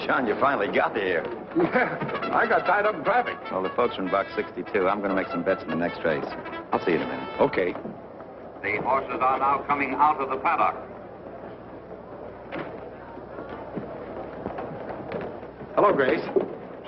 John, you finally got here. Yeah, I got tied up in traffic. Well, the folks from box 62. I'm going to make some bets in the next race. I'll see you in a minute. Okay. The horses are now coming out of the paddock. Hello, Grace.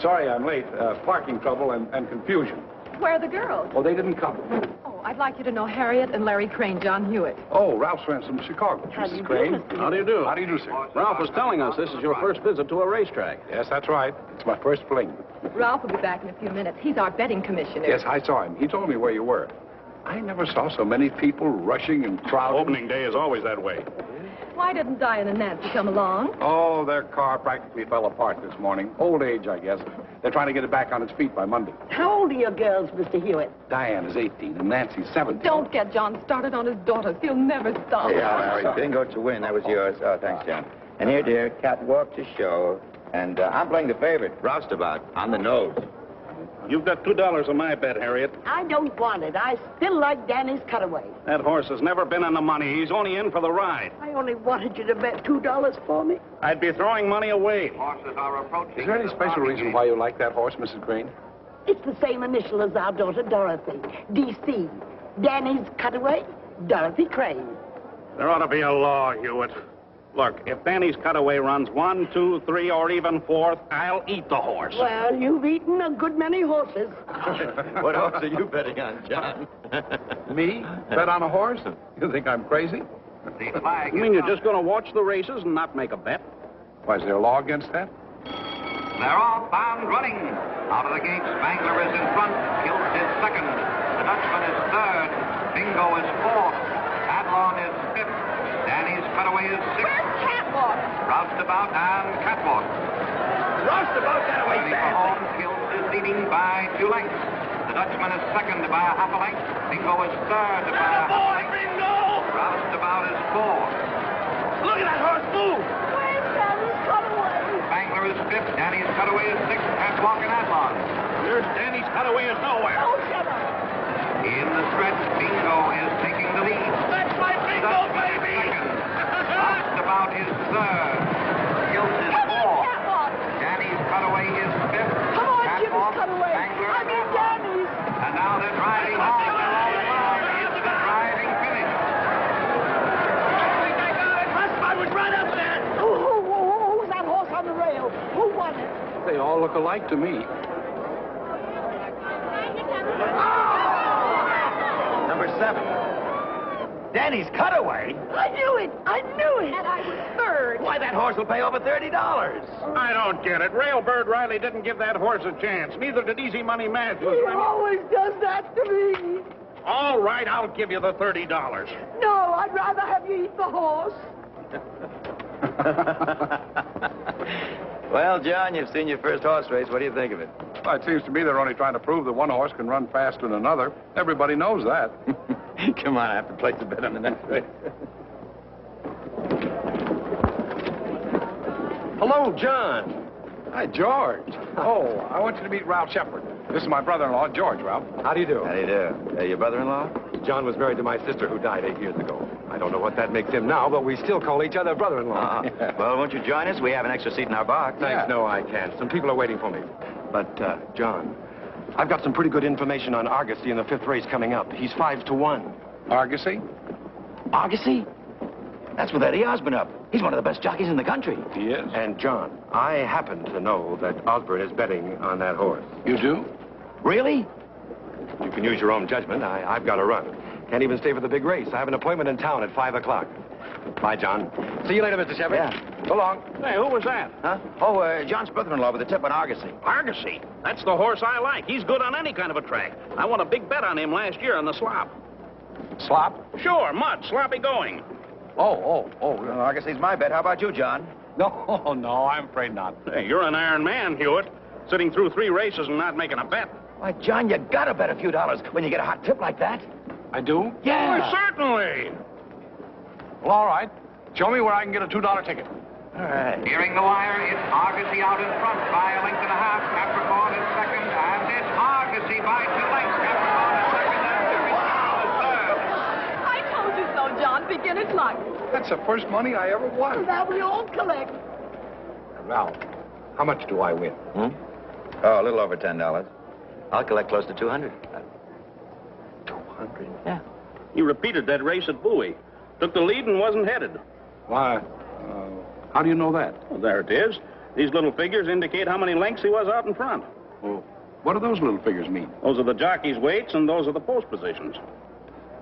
Sorry I'm late. Parking trouble and confusion. Where are the girls? Oh, they didn't come. Oh, I'd like you to know Harriet and Larry Crane, John Hewitt. Oh, Ralph's friends from Chicago. How do you Mrs. do, Crane. Mr. How do you do? How do you do, sir? Ralph was telling us this is your first visit to a racetrack. Yes, that's right. It's my first fling. Ralph will be back in a few minutes. He's our betting commissioner. Yes, I saw him. He told me where you were. I never saw so many people rushing and crowding. Opening day is always that way. Why didn't Diane and Nancy come along? Oh, their car practically fell apart this morning. Old age, I guess. They're trying to get it back on its feet by Monday. How old are your girls, Mr. Hewitt? Diane is 18 and Nancy's 17. Don't get John started on his daughters. He'll never stop. Hey, Larry, bingo to win. That was yours. Oh, thanks, John. And here, dear, catwalk to show. And I'm playing the favorite, Roustabout, on the nose. You've got $2 on my bet, Harriet. I don't want it. I still like Danny's Cutaway. That horse has never been in the money. He's only in for the ride. I only wanted you to bet $2 for me. I'd be throwing money away. Horses are approaching. Is there any the special starting reason gate. why you like that horse, Mrs. Crane? It's the same initial as our daughter Dorothy. D.C. Danny's Cutaway, Dorothy Crane. There ought to be a law, Hewitt. Look, if Danny's Cutaway runs 1, 2, 3, or even 4th, I'll eat the horse. Well, you've eaten a good many horses. What horse are you betting on, John? Me? Bet on a horse? You think I'm crazy? The flag You mean you're just going to watch the races and not make a bet? Why, is there a law against that? They're all bound running. Out of the gate, Spangler is in front. Kilt is second. The Dutchman is third. Bingo is fourth. Adlon is fifth. Danny's Cutaway is sixth. Where's Catwalk? Roustabout and Catwalk. Roustabout that away Running for home, Kilt is leading by 2 lengths. The Dutchman is second by a half a length. Bingo is third by a half a length. Bingo! Roustabout is fourth. Look at that horse move! Where's Danny's Cutaway? Spangler is fifth. Danny's Cutaway is sixth. Catwalk and Adlon. Here's Danny's Cutaway is nowhere. Oh, shut up. In the stretch, Bingo is taking the lead. That's my bingo, Dutchman is baby! second. Roustabout is third. Kilt is Come on, fourth. Catwalk. Danny's Cutaway is fifth. Come on, Jim's Catwalk, Cutaway. Spangler, I mean Danny's. and now they're driving home. They're all along into the driving finish. I think I got it. I was right up there. Who's that horse on the rail? Who won it? They all look alike to me. Number 7. Danny's Cutaway? I knew it. I knew it. And I was third. Why, that horse will pay over $30. I don't get it. Railbird Riley didn't give that horse a chance. Neither did Easy Money Matthews. He always does that to me. All right, I'll give you the $30. No, I'd rather have you eat the horse. Well, John, you've seen your first horse race. What do you think of it? Well, it seems to me they're only trying to prove that one horse can run faster than another. Everybody knows that. Come on, I have to place a bet on the next race. Hello, John. Hi, George. Oh, I want you to meet Ralph Shepard. This is my brother-in-law, George, Ralph. How do you do? How do you do? Your brother-in-law? John was married to my sister who died 8 years ago. I don't know what that makes him now, but we still call each other brother-in-law. Well, won't you join us? We have an extra seat in our box. Thanks, no, I can't. Some people are waiting for me. But, John, I've got some pretty good information on Argosy in the 5th race coming up. He's 5-1. Argosy? Argosy? That's with Eddie Osborne up. He's one of the best jockeys in the country. He is. And, John, I happen to know that Osborne is betting on that horse. You do? Really? You can use your own judgment. I've got to run. Can't even stay for the big race. I have an appointment in town at 5 o'clock. Bye, John. See you later, Mr. Shepard. Yeah. So long. Hey, who was that? Huh? Oh, John's brother-in-law with the tip on Argosy. Argosy. That's the horse I like. He's good on any kind of a track. I won a big bet on him last year on the slop. Slop? Sure, mud, sloppy going. Oh, Argosy's my bet. How about you, John? No, I'm afraid not. Hey, you're an iron man, Hewitt. Sitting through 3 races and not making a bet. Why, John, you gotta bet a few dollars when you get a hot tip like that. I do? Yeah. Well, certainly. Well, all right. Show me where I can get a $2 ticket. All right. Nearing the wire, it's Argosy out in front by a length and a half. Capricorn is second, and it's Argosy by 2 lengths. Capricorn is second, and Capricorn is third. I told you so, John. Beginner's luck. That's the first money I ever won. Now we all collect. Ralph, How much do I win? Oh, a little over $10. I'll collect close to 200. 200? Yeah. He repeated that race at Bowie. Took the lead and wasn't headed. Why, how do you know that? Well, there it is. These little figures indicate how many lengths he was out in front. Well, what do those little figures mean? Those are the jockey's weights, and those are the post positions.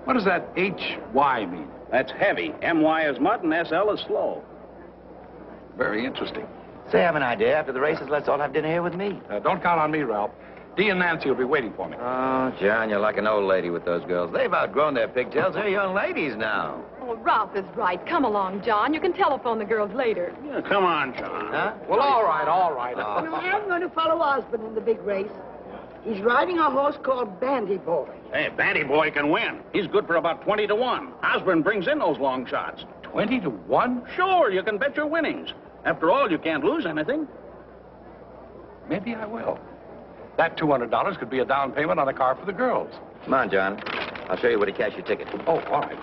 What does that HY mean? That's heavy. MY is mud, and SL is slow. Very interesting. Say, I have an idea. After the races, let's all have dinner here with me. Don't count on me, Ralph. Dee and Nancy will be waiting for me. Oh, John, you're like an old lady with those girls. They've outgrown their pigtails. They're young ladies now. Oh, Ralph is right. Come along, John. You can telephone the girls later. Yeah, come on, John. Huh? Well, all right, all right. No, I'm going to follow Osborne in the big race. He's riding a horse called Bandy Boy. Hey, Bandy Boy can win. He's good for about 20 to 1. Osborne brings in those long shots. 20 to 1? Sure, you can bet your winnings. After all, you can't lose anything. Maybe I will. That $200 could be a down payment on a car for the girls. Come on, John. I'll show you where to cash your ticket. Oh, all right.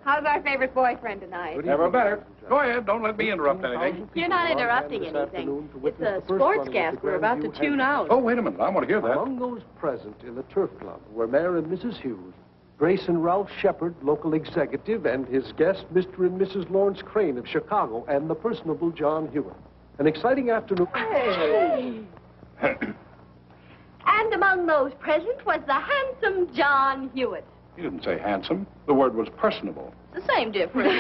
How's our favorite boyfriend tonight? Never better. Go ahead. Don't let me interrupt anything. You're not interrupting anything. It's a sportscast. We're about to tune out. Oh, wait a minute. I want to hear that. Among those present in the Turf Club were Mayor and Mrs. Hughes, Grace and Ralph Shepard, local executive, and his guest, Mr. and Mrs. Lawrence Crane of Chicago, and the personable John Hewitt. An exciting afternoon. Hey. And among those present was the handsome John Hewitt. You didn't say handsome. The word was personable. It's the same difference.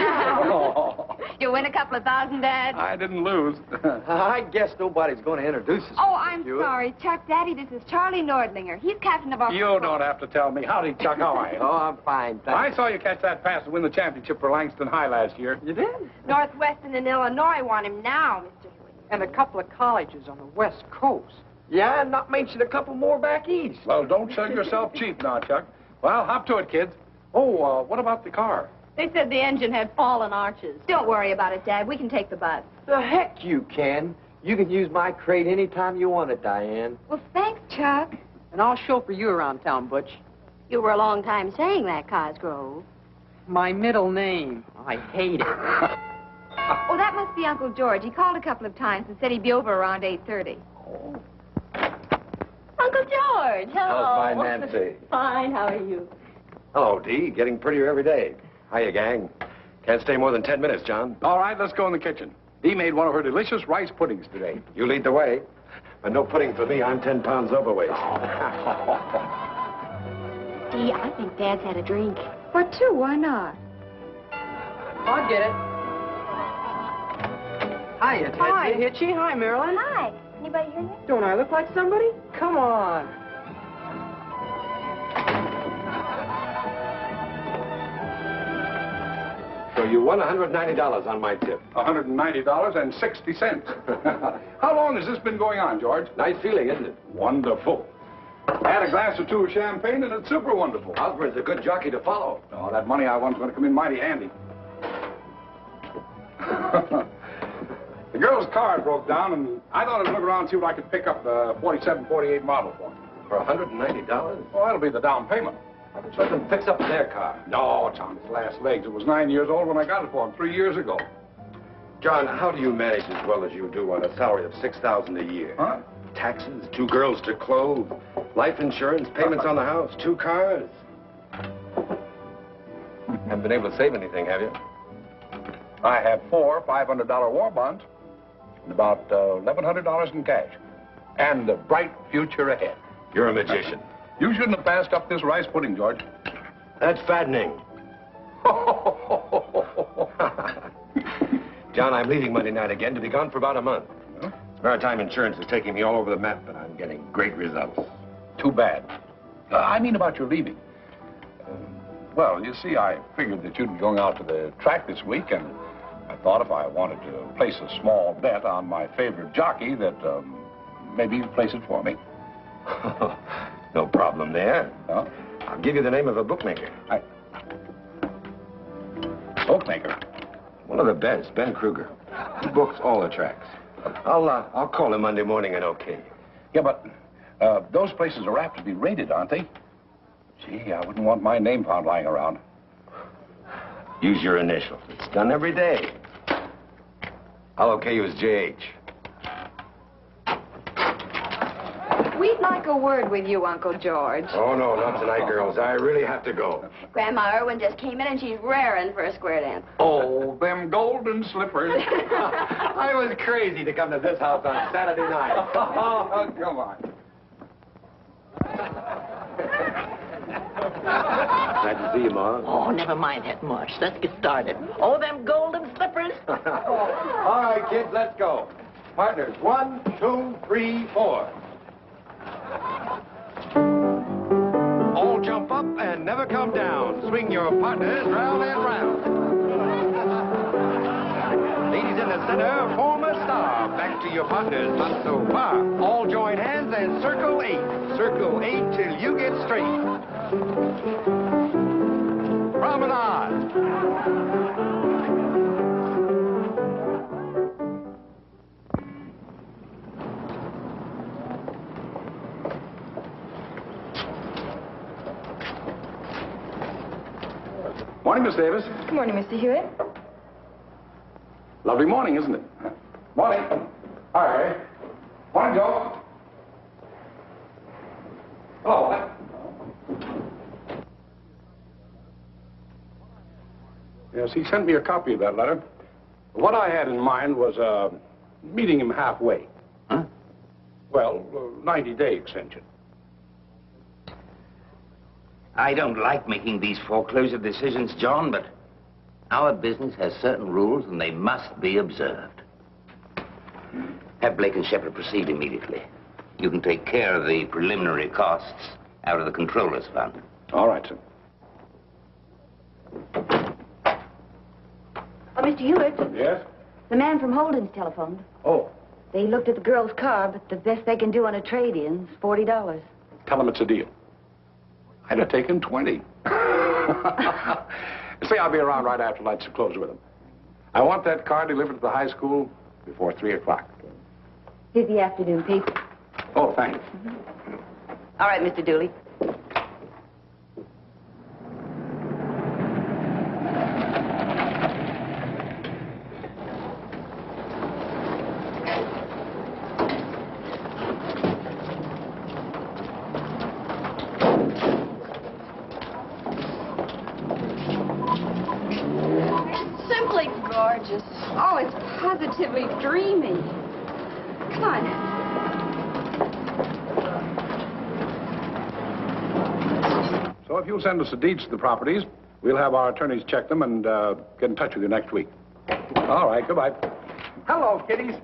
You win a couple of thousand, Dad? I didn't lose. I guess nobody's going to introduce us. Oh, I'm sorry. Chuck, Daddy, this is Charlie Nordlinger. He's captain of our... You don't have to tell me. Howdy, Chuck. How are you? Oh, I'm fine, thanks. I saw you catch that pass to win the championship for Langston High last year. You did? Northwestern and Illinois want him now, Mr. Hewitt. And a couple of colleges on the West Coast. Yeah, and not mention a couple more back east. Well, don't sell yourself cheap now, Chuck. Well, hop to it, kids. Oh, what about the car? They said the engine had fallen arches. Don't worry about it, Dad. We can take the bus. The heck you can. You can use my crate anytime you want it, Diane. Well, thanks, Chuck. And I'll chauffeur you around town, Butch. You were a long time saying that, Cosgrove. My middle name. I hate it. Oh, that must be Uncle George. He called a couple of times and said he'd be over around 8:30. Oh. Uncle George, hello. How's my Nancy? Fine, how are you? Hello, Dee. Getting prettier every day. Hiya, gang. Can't stay more than 10 minutes, John. All right, let's go in the kitchen. Dee made one of her delicious rice puddings today. You lead the way. But no pudding for me. I'm 10 pounds overweight. Dee, I think Dad's had a drink. For two, why not? I'll get it. Hiya, Ted. Hi. Hitchy. Hi, Marilyn. Hi. Anybody here yet? Don't I look like somebody? Come on. So you won $190 on my tip. $190.60. How long has this been going on, George? Nice feeling, isn't it? Wonderful. Add a glass or two of champagne, and it's super wonderful. Osborne's a good jockey to follow. Oh, that money I won's going to come in mighty handy. The girl's car broke down, and I thought I'd look around and see what I could pick up the 47, 48 model for. For $190? Oh, that'll be the down payment. Let them fix up their car. No, it's on its last legs. It was 9 years old when I got it for him 3 years ago. John, how do you manage as well as you do on a salary of $6,000 a year? Huh? Taxes, 2 girls to clothe, life insurance, payments on the house, 2 cars. Haven't been able to save anything, have you? I have 4 $500 war bonds and about $1,100 in cash. And a bright future ahead. You're a magician. You shouldn't have passed up this rice pudding, George. That's fattening. John, I'm leaving Monday night again to be gone for about a month. Huh? Maritime Insurance is taking me all over the map, but I'm getting great results. Too bad. I mean about your leaving. Well, you see, I figured that you'd be going out to the track this week, and I thought if I wanted to place a small bet on my favorite jockey that maybe you'd place it for me. No problem there. Huh? I'll give you the name of a bookmaker. Bookmaker? One of the best, Ben Kruger. He books all the tracks. I'll call him Monday morning and okay. Yeah, but those places are apt to be raided, aren't they? Gee, I wouldn't want my name found lying around. Use your initials. It's done every day. I'll okay you as JH. We'd like a word with you, Uncle George. Oh, no, not tonight, girls. I really have to go. Grandma Irwin just came in and she's raring for a square dance. Oh, them golden slippers. I was crazy to come to this house on Saturday night. Oh, come on. Glad to see you, Ma. Oh, never mind that much. Let's get started. Oh, them golden slippers. All right, kids, let's go. Partners, 1, 2, 3, 4. All jump up and never come down. Swing your partners round and round. Ladies in the center, form a star. Back to your partners, not so far. All join hands and circle 8. Circle 8 till you get straight. Promenade. Morning, Miss Davis. Good morning, Mr. Hewitt. Lovely morning, isn't it? Morning. Hi. Morning, Joe. Hello. Yes, he sent me a copy of that letter. What I had in mind was meeting him halfway. Huh? Well, 90-day extension. I don't like making these foreclosure decisions, John, but our business has certain rules and they must be observed. Have Blake and Shepard proceed immediately. You can take care of the preliminary costs out of the controller's fund. All right, sir. Oh, Mr. Hewitt, Yes? the man from Holden's telephoned. Oh, They looked at the girl's car, but the best they can do on a trade-in is $40. tell him it's a deal. I'd have taken 20. Say, I'll be around right after lights close with him. I want that car delivered to the high school before 3 o'clock. Here's the afternoon paper. Oh, thanks. All right, Mr. Dooley. Simply gorgeous. Oh, it's positively dreamy. Come on. So if you'll send us the deeds to the properties, we'll have our attorneys check them and get in touch with you next week. All right, goodbye. Hello, kiddies.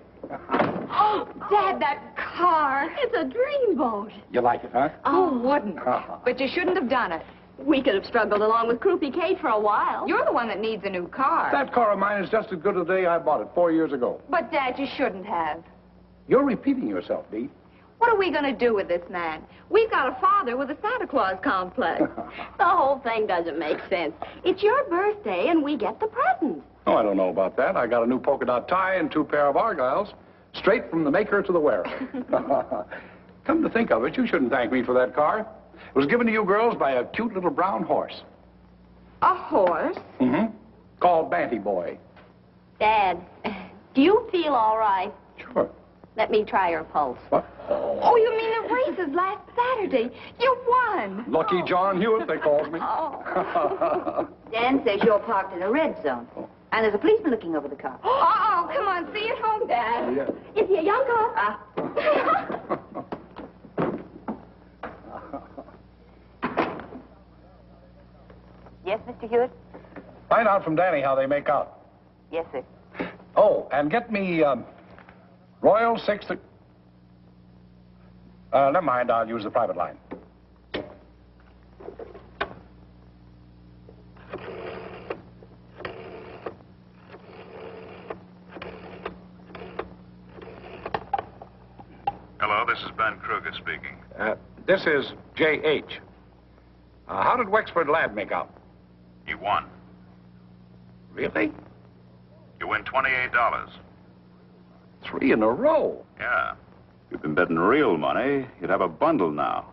Oh, Dad, that car. It's a dreamboat. You like it, huh? Oh, wouldn't. But you shouldn't have done it. We could have struggled along with Croupy Kate for a while. You're the one that needs a new car. That car of mine is just as good as the day I bought it 4 years ago. But, Dad, you shouldn't have. You're repeating yourself, Dee. What are we going to do with this man? We've got a father with a Santa Claus complex. The whole thing doesn't make sense. It's your birthday, and we get the present. Oh, I don't know about that. I got a new polka dot tie and 2 pair of Argyles, straight from the maker to the wearer. Come to think of it, you shouldn't thank me for that car. It was given to you girls by a cute little brown horse. A horse? Mm-hmm. Called Banty Boy. Dad, do you feel all right? Sure. Let me try your pulse. What? Oh, you mean the races last Saturday? You won. Lucky John Hewitt, they called me. Oh. Dan says you're parked in a red zone. And there's a policeman looking over the car. Oh, come on. See you at home, Dad. Yeah. Is he a young cop? Yes, Mr. Hewitt? Find out from Danny how they make out. Yes, sir. Oh, and get me Royal 6... never mind, I'll use the private line. this is Ben Kruger speaking. This is J.H. How did Wexford Lad make out? You won. Really? You win $28. 3 in a row. Yeah. If you've been betting real money, you'd have a bundle now.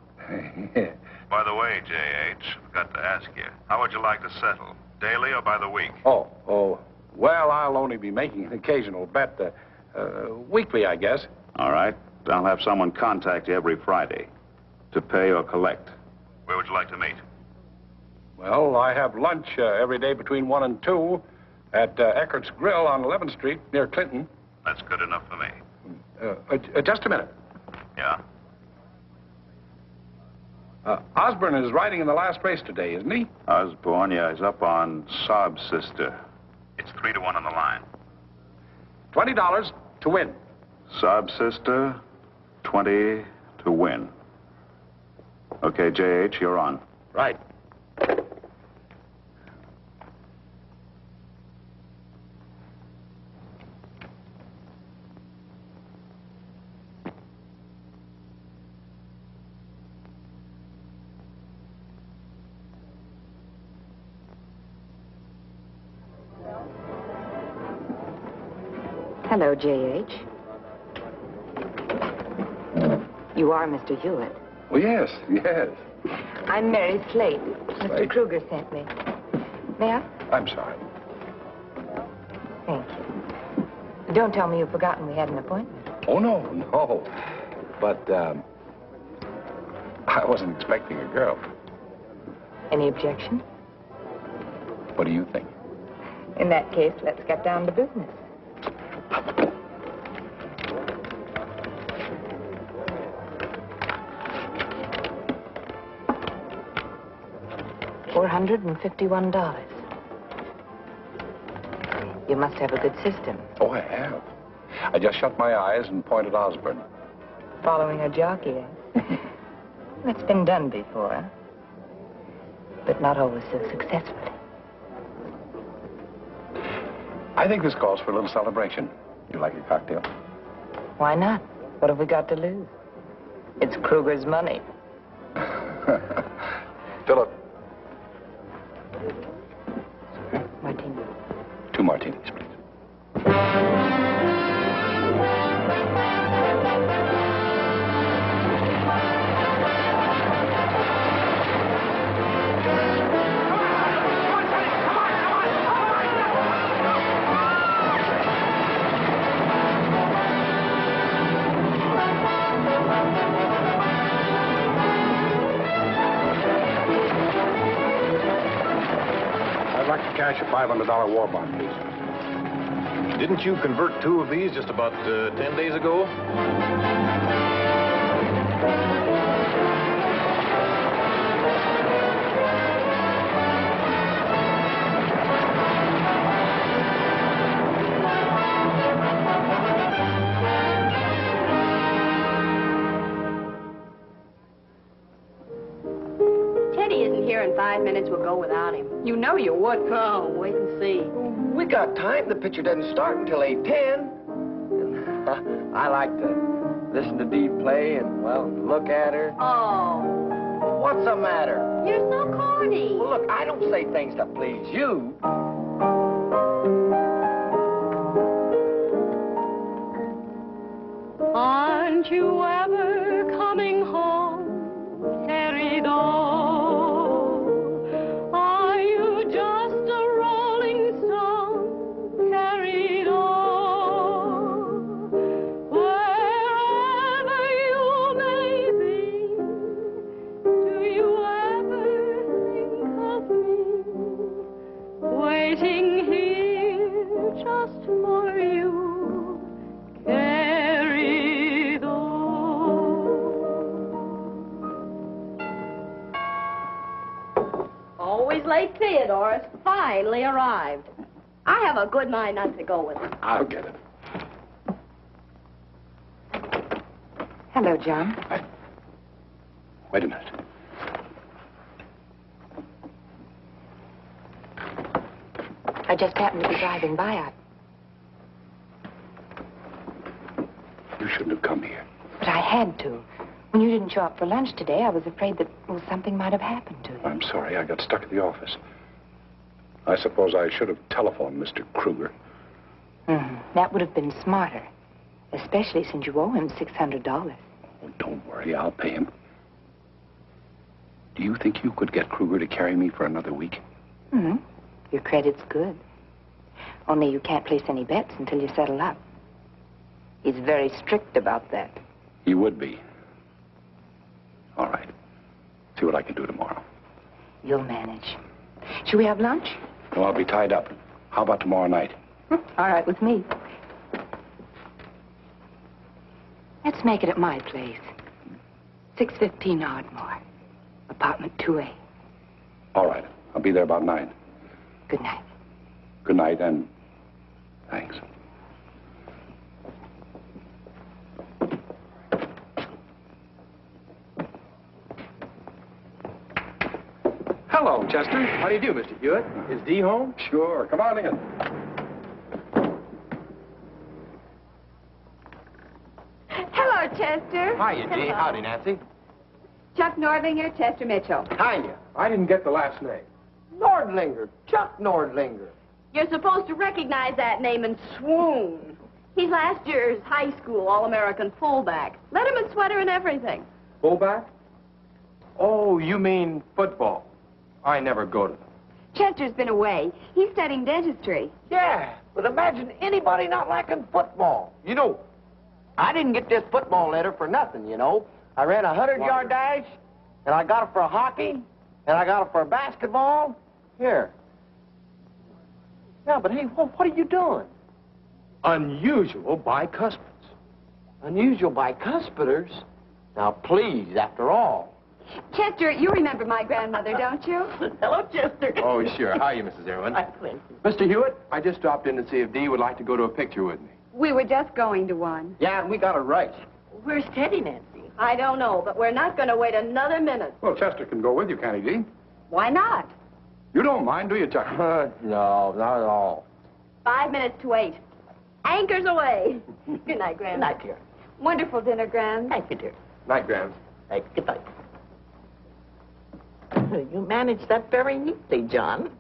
By the way, J.H., I've got to ask you, how would you like to settle? Daily or by the week? Oh, well, I'll only be making an occasional bet, weekly, I guess. All right. I'll have someone contact you every Friday to pay or collect. Where would you like to meet? Well, I have lunch every day between 1 and 2 at Eckert's Grill on 11th Street near Clinton. That's good enough for me. Just a minute. Yeah? Osborne is riding in the last race today, isn't he? Osborne, yeah, he's up on Sob Sister. It's 3-1 on the line. $20 to win. Sob Sister, 20 to win. Okay, J.H., you're on. Right. Hello, J.H. You are Mr. Hewitt. Well, yes. I'm Mary Slate. Mr. Kruger sent me. May I? I'm sorry. Thank you. Don't tell me you've forgotten we had an appointment. Oh, no. But, I wasn't expecting a girl. Any objection? What do you think? In that case, let's get down to business. $451. You must have a good system. Oh, I have. I just shut my eyes and pointed Osborne. Following a jockey, eh? That's been done before, but not always so successfully. I think this calls for a little celebration. You like a cocktail? Why not? What have we got to lose? It's Kruger's money. Philip. Martini. 2 martinis, please. I'd like to cash a $500 war bond, please. Didn't you convert 2 of these just about 10 days ago? Teddy isn't here in 5 minutes. We'll go without him. You know you would. Oh, wait and see. We got time. The picture doesn't start until 8:10. I like to listen to Dee play and, well, look at her. Oh. What's the matter? You're so corny. Well, look, I don't say things to please you. Aren't you ever coming home, carried on? Are you just a rolling stone, carried on? Wherever you may be, do you ever think of me? Waiting here just for you, carried on. Always late Theodore's finally arrived. I have a good mind not to go with him. I'll get it. Hello, John. Wait a minute. I just happened to be driving by. You shouldn't have come here. But I had to. When you didn't show up for lunch today, I was afraid that, well, something might have happened to you. I'm sorry. I got stuck at the office. I suppose I should have telephoned Mr. Kruger. That would have been smarter, especially since you owe him $600. Oh, don't worry. I'll pay him. Do you think you could get Kruger to carry me for another week? Your credit's good. Only you can't place any bets until you settle up. He's very strict about that. He would be. All right. See what I can do tomorrow. You'll manage. Should we have lunch? No, I'll be tied up. How about tomorrow night? All right, with me. Let's make it at my place. 615 Ardmore. Apartment 2A. All right. I'll be there about 9. Good night. Good night, and thanks. Hello, Chester. How do you do, Mr. Hewitt? Is Dee home? Sure. Come on in. Hello, Chester. Hiya, Dee. Howdy, Nancy. Chuck Nordlinger, Chester Mitchell. Hiya. I didn't get the last name. Nordlinger. Chuck Nordlinger. You're supposed to recognize that name and swoon. He's last year's high school All-American fullback. Letterman sweater and everything. Fullback? Oh, you mean football. I never go to them. Chester's been away. He's studying dentistry. Yeah, but imagine anybody not liking football. You know, I didn't get this football letter for nothing, you know. I ran a 100-yard dash, and I got it for hockey, and I got it for basketball. Here. Yeah, but hey, what are you doing? Unusual bicuspids. Unusual bicuspiders? Now, please, after all. Chester, you remember my grandmother, don't you? Hello, Chester. Oh, sure. How are you, Mrs. Irwin? Mr. Hewitt, I just stopped in to see if Dee would like to go to a picture with me. We were just going to one. Yeah, and we got it right. Where's Teddy, Nancy? I don't know, but we're not going to wait another minute. Well, Chester can go with you, can't he, Dee? Why not? You don't mind, do you, Chuck? No, not at all. 5 minutes to 8. Anchors away. Good night, Graham. Good night, dear. Wonderful dinner, Gran. Thank you, dear. Night, Graham. Hey, good night. You managed that very neatly, John.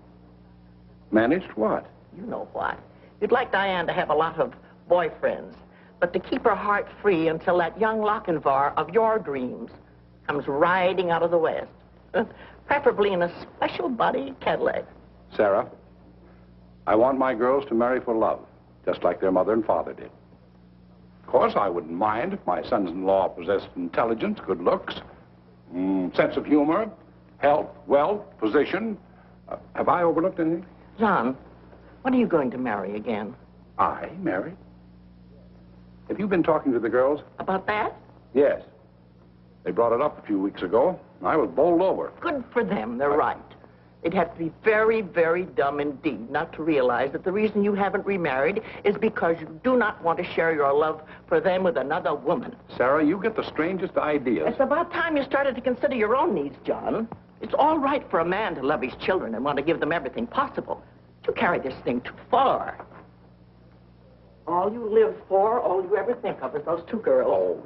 Managed what? You know what. You'd like Diane to have a lot of boyfriends, but to keep her heart free until that young Lochinvar of your dreams comes riding out of the west. Preferably in a special body Cadillac. Sarah, I want my girls to marry for love, just like their mother and father did. Of course, I wouldn't mind if my sons-in-law possessed intelligence, good looks, sense of humor, health, wealth, position. Have I overlooked anything? John, when are you going to marry again? I marry? Have you been talking to the girls? About that? Yes. They brought it up a few weeks ago. I was bowled over. Good for them. They're right. They'd have to be very, very dumb indeed not to realize that the reason you haven't remarried is because you do not want to share your love for them with another woman. Sarah, you get the strangest ideas. It's about time you started to consider your own needs, John. It's all right for a man to love his children and want to give them everything possible. You carry this thing too far. All you live for, all you ever think of is those two girls.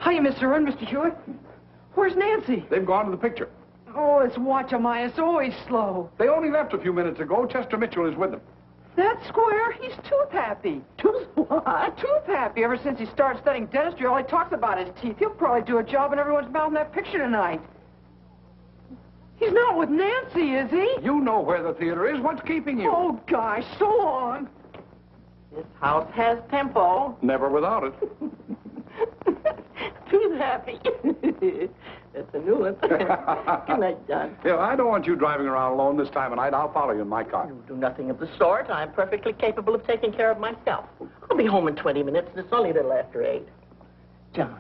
Hiya, Mr. Irwin, Mr. Hewitt. Where's Nancy? They've gone to the picture. Oh, it's Watchamai. It's always slow. They only left a few minutes ago. Chester Mitchell is with them. That square, he's tooth happy. Tooth what? Tooth happy. Ever since he started studying dentistry, all he talks about is teeth. He'll probably do a job in everyone's mouth in that picture tonight. He's not with Nancy, is he? You know where the theater is. What's keeping you? Oh, gosh, so long. This house has tempo. Never without it. Tooth happy. That's a new one. Good night, John. Yeah, I don't want you driving around alone this time of night. I'll follow you in my car. You do nothing of the sort. I'm perfectly capable of taking care of myself. I'll be home in 20 minutes, and it's only a little after 8. John.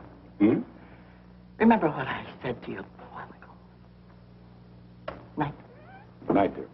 Remember what I said to you a while ago. Night. Good night, dear.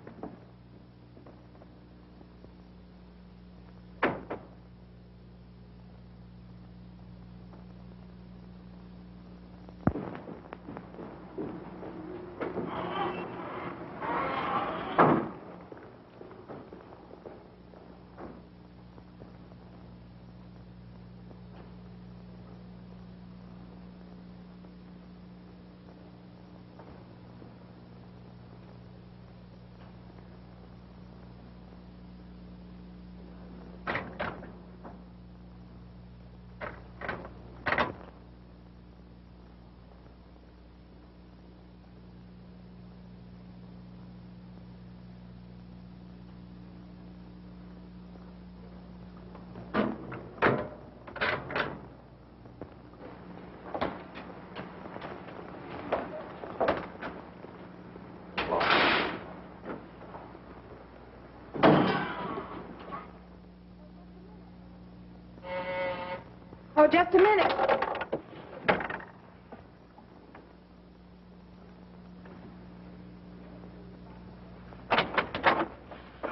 Just a minute.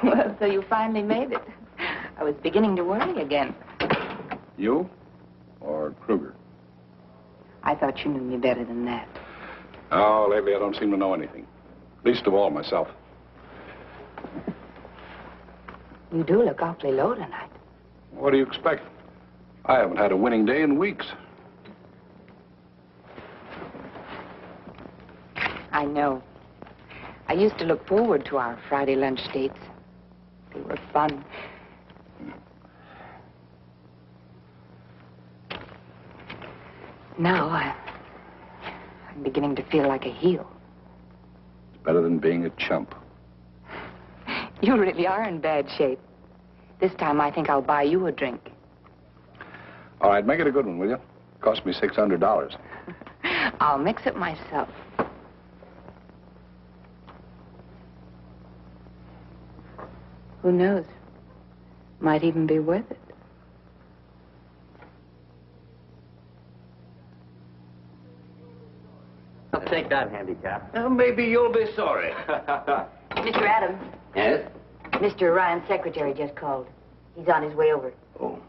Well, so you finally made it. I was beginning to worry again. You or Kruger? I thought you knew me better than that. Oh, lately I don't seem to know anything. Least of all myself. You do look awfully low tonight. What do you expect? I haven't had a winning day in weeks. I know. I used to look forward to our Friday lunch dates. They were fun. Now, I'm beginning to feel like a heel. It's better than being a chump. You really are in bad shape. This time, I think I'll buy you a drink. All right, make it a good one, will you? Cost me $600. I'll mix it myself. Who knows? Might even be worth it. I'll take that handicap. Maybe you'll be sorry. Mr. Adams. Yes? Mr. Ryan's secretary just called. He's on his way over. Oh.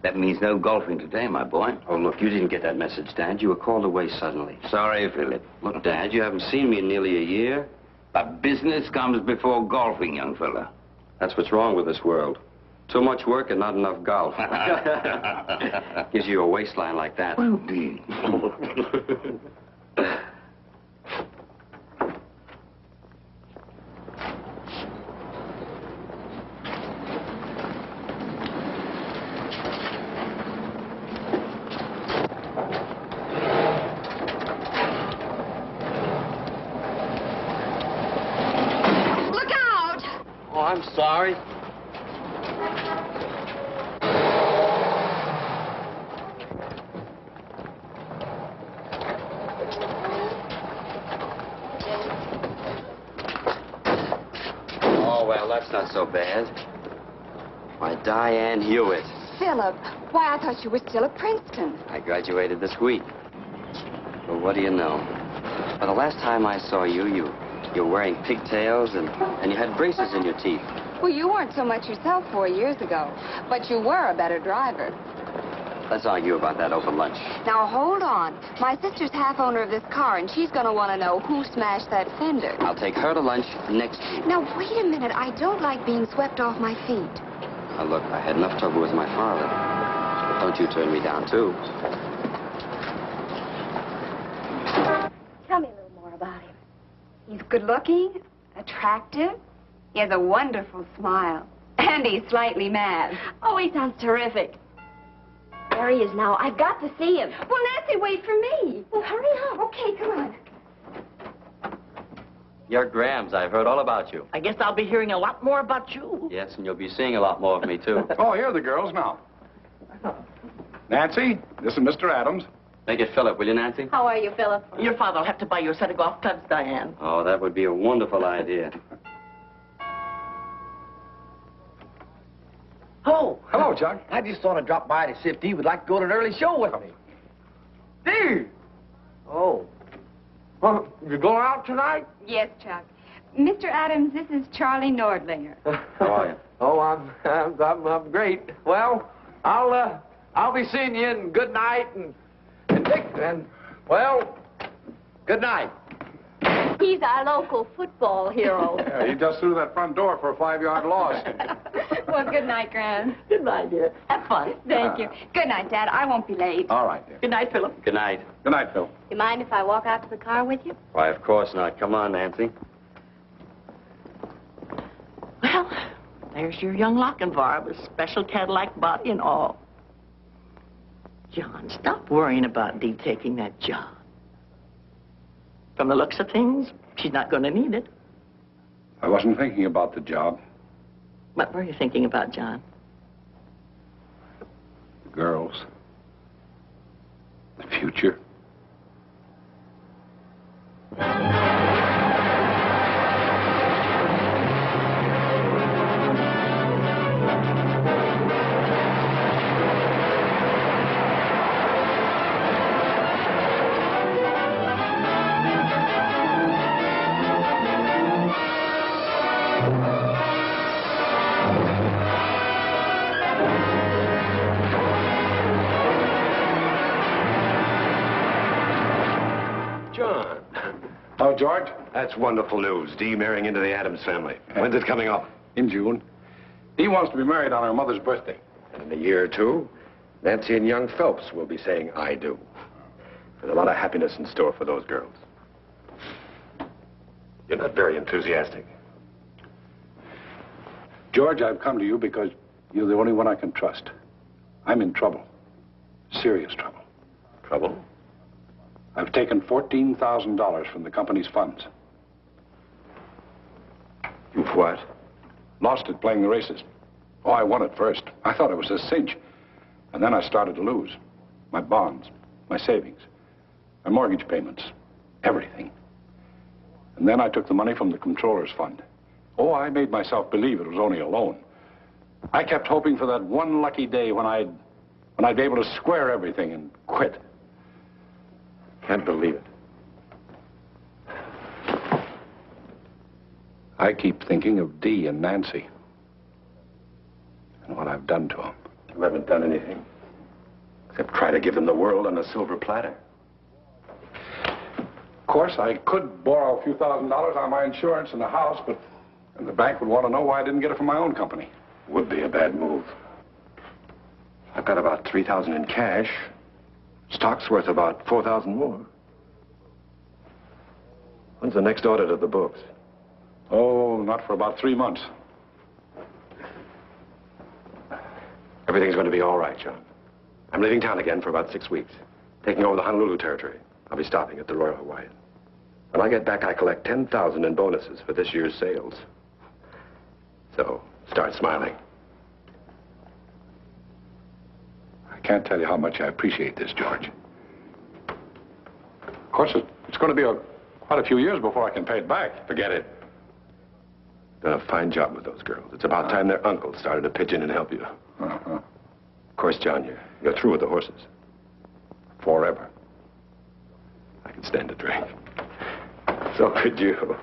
That means no golfing today, my boy. Oh, look, you didn't get that message, Dad. You were called away suddenly. Sorry, Philip. Look, Dad, you haven't seen me in nearly a year. But business comes before golfing, young fella. That's what's wrong with this world. Too much work and not enough golf. Gives you a waistline like that. Well, be. I'm sorry. Oh, well, that's not so bad. Why, Diane Hewitt. Philip, why, I thought you were still at Princeton. I graduated this week. Well, what do you know? Well, the last time I saw you, you were wearing pigtails and you had braces in your teeth. Well, you weren't so much yourself 4 years ago, but you were a better driver. Let's argue about that over lunch. Now, hold on. My sister's half owner of this car, and she's going to want to know who smashed that fender. I'll take her to lunch next week. Now, wait a minute. I don't like being swept off my feet. Now, look, I had enough trouble with my father. Don't you turn me down, too. Tell me a little more about him. He's good-looking, attractive. He has a wonderful smile. And he's slightly mad. Oh, he sounds terrific. There he is now. I've got to see him. Well, Nancy, wait for me. Well, hurry up. Okay, come on. You're Grams. I've heard all about you. I guess I'll be hearing a lot more about you. Yes, and you'll be seeing a lot more of me, too. Oh, here are the girls now. Nancy, this is Mr. Adams. Make it Philip, will you, Nancy? How are you, Philip? Your father will have to buy you a set of golf clubs, Diane. Oh, that would be a wonderful idea. Oh. Hello, Chuck. I just thought I'd drop by to see if Dee would like to go to an early show with me. Dee! Oh. Well, you going out tonight? Yes, Chuck. Mr. Adams, this is Charlie Nordlinger. How are you? Oh, I'm great. Well, I'll be seeing you, and good night, and Dick, and, well, good night. He's our local football hero. Yeah, he just threw that front door for a 5-yard loss. Well, good night, Gran. Good night, dear. Have fun. Thank you. Good night, Dad. I won't be late. All right, dear. Good night, Philip. Good night. Good night, Phil. You mind if I walk out to the car with you? Why, of course not. Come on, Nancy. Well, there's your young Lochinvar with special Cadillac body and all. John, stop worrying about Dee taking that job. From the looks of things, she's not going to need it. I wasn't thinking about the job. What were you thinking about, John? The girls. The future. John. Oh, George? That's wonderful news. Dee marrying into the Adams family. When's it coming up? In June. Dee wants to be married on her mother's birthday. And in a year or two, Nancy and young Phelps will be saying, I do. There's a lot of happiness in store for those girls. You're not very enthusiastic. George, I've come to you because you're the only one I can trust. I'm in trouble. Serious trouble. Trouble? I've taken $14,000 from the company's funds. You've what? Lost it playing the races. Oh, I won at first. I thought it was a cinch. And then I started to lose. My bonds, my savings, my mortgage payments, everything. And then I took the money from the controller's fund. Oh, I made myself believe it was only a loan. I kept hoping for that one lucky day when I'd be able to square everything and quit. Can't believe it. I keep thinking of Dee and Nancy and what I've done to them. You haven't done anything except try to give them the world on a silver platter. Of course, I could borrow a few $1,000s on my insurance and the house, but the bank would want to know why I didn't get it from my own company. Would be a bad move. I've got about $3,000 in cash. Stock's worth about $4,000 more. When's the next audit of the books? Oh, not for about 3 months. Everything's going to be all right, John. I'm leaving town again for about 6 weeks, taking over the Honolulu territory. I'll be stopping at the Royal Hawaiian. When I get back, I collect $10,000 in bonuses for this year's sales. So, start smiling. I can't tell you how much I appreciate this, George. Of course, it's going to be quite a few years before I can pay it back. Forget it. Done a fine job with those girls. It's about time their uncle started to pitch in and help you. Of course, John, you're through with the horses. Forever. I could stand a drink. So could you.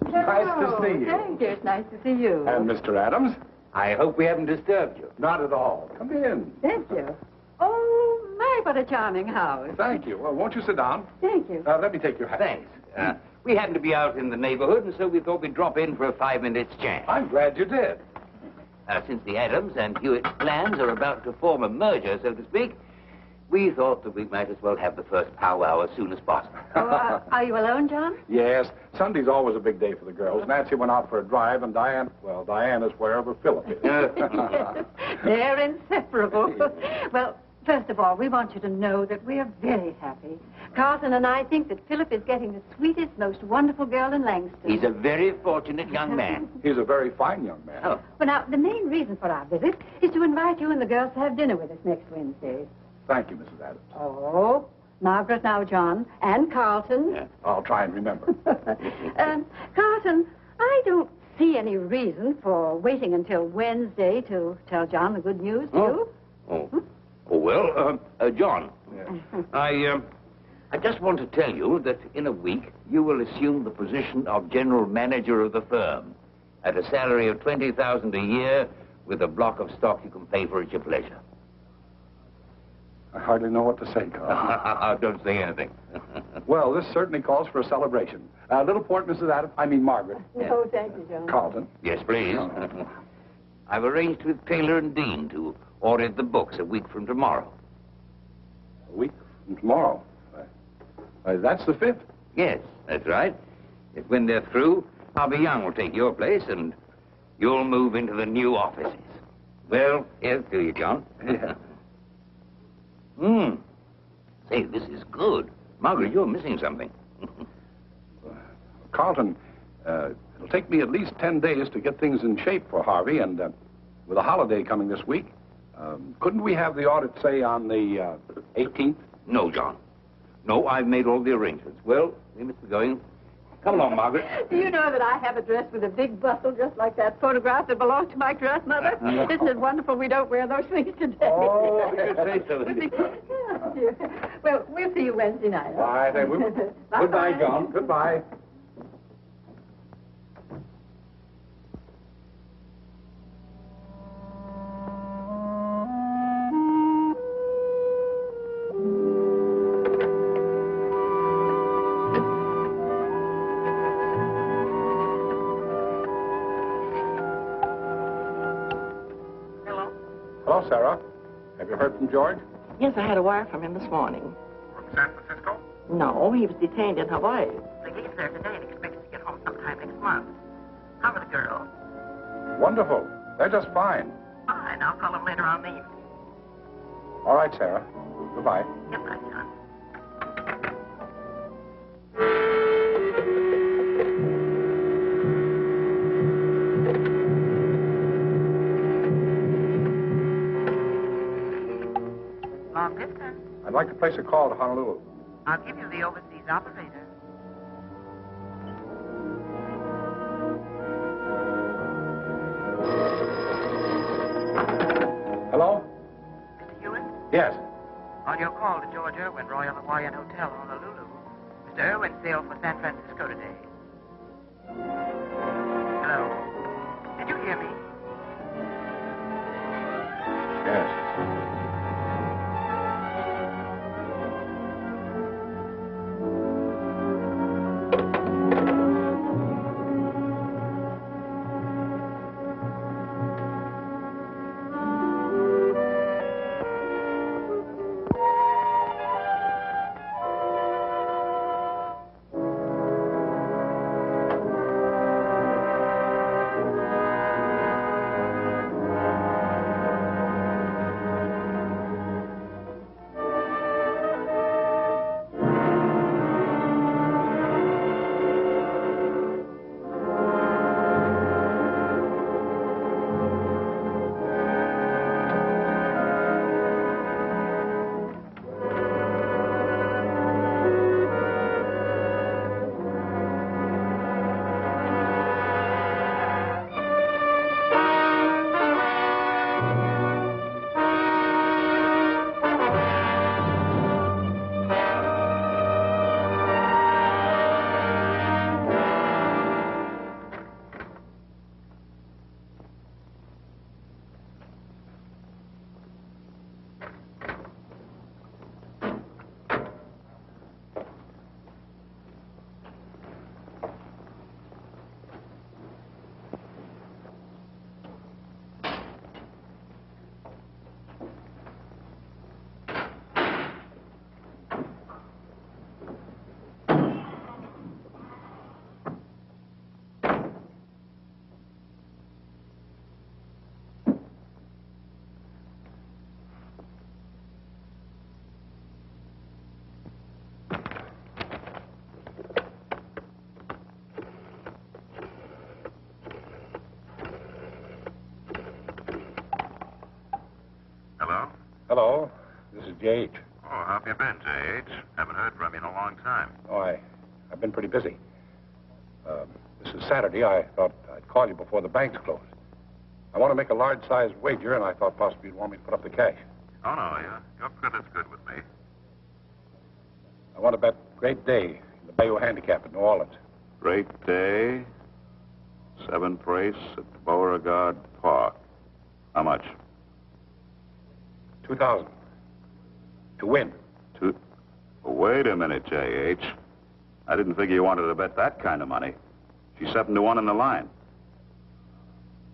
Nice to see you. Thank you. It's nice to see you. And Mr. Adams? I hope we haven't disturbed you. Not at all. Come in. Thank you. Oh, my, what a charming house. Thank you. Well, won't you sit down? Thank you. Let me take your hat. Thanks. We happened to be out in the neighborhood, and so we thought we'd drop in for a 5-minute chat. I'm glad you did. Since the Adams and Hewitt plans are about to form a merger, so to speak, we thought that we might as well have the first powwow as soon as possible. Oh, are you alone, John? Yes. Sunday's always a big day for the girls. Nancy went out for a drive, and Diane is wherever Philip is. They're inseparable. Well, first of all, we want you to know that we are very happy. Carlton and I think that Philip is getting the sweetest, most wonderful girl in Langston. He's a very fortunate young man. He's a very fine young man. Oh. Well, now, the main reason for our visit is to invite you and the girls to have dinner with us next Wednesday. Thank you, Mrs. Adams. Oh, Margaret now, John, and Carlton. Yeah, I'll try and remember. Carlton, I don't see any reason for waiting until Wednesday to tell John the good news, do you? Well, John, I just want to tell you that in a week you will assume the position of general manager of the firm at a salary of $20,000 a year with a block of stock you can pay for at your pleasure. I hardly know what to say, Carl. Don't say anything. Well, this certainly calls for a celebration. A little port, Mrs. Adams. I mean, Margaret. No, thank you, John. Carlton. Yes, please. I've arranged with Taylor and Dean to audit the books a week from tomorrow. A week from tomorrow? That's the 5th? Yes, that's right. If when they're through, Harvey Young will take your place and you'll move into the new offices. Well, here's to you, John. Yeah. Say, this is good. Margaret, you're missing something. Carlton, it'll take me at least 10 days to get things in shape for Harvey, and with a holiday coming this week, couldn't we have the audit, say, on the 18th? No, John. No, I've made all the arrangements. Well, we must be going. Come along, Margaret. Do you know that I have a dress with a big bustle just like that photograph that belonged to my dressmother? Isn't it wonderful we don't wear those things today? Oh, you say so. Yeah, dear. Well, we'll see you Wednesday night. All right, then. Goodbye, John. Goodbye. Hello, Sarah. Have you heard from George? Yes, I had a wire from him this morning. From San Francisco? No, he was detained in Hawaii. But he's there today and expects to get home sometime next month. How are the girls? Wonderful. They're just fine. Fine. I'll call him later on in the evening. All right, Sarah. Goodbye. Goodbye, John. Long distance. I'd like to place a call to Honolulu. I'll give you the overseas operator. Hello? Mr. Hewitt? Yes. On your call to George Irwin, Royal Hawaiian Hotel, Honolulu. Mr. Irwin sailed for San Francisco today. Hello? Did you hear me? Yes. Hello, this is J.H. Oh, how have you been, J.H.? Haven't heard from you in a long time. Oh, I've been pretty busy. This is Saturday. I thought I'd call you before the banks close. I want to make a large-sized wager, and I thought possibly you'd want me to put up the cash. Oh, no, your credit's good with me. I want to bet Great Day in the Bayou Handicap in New Orleans. Great Day, 7th race at Beauregard Park. How much? 2,000. To win. Wait a minute, J.H. I didn't figure you wanted to bet that kind of money. She's 7-1 in the line.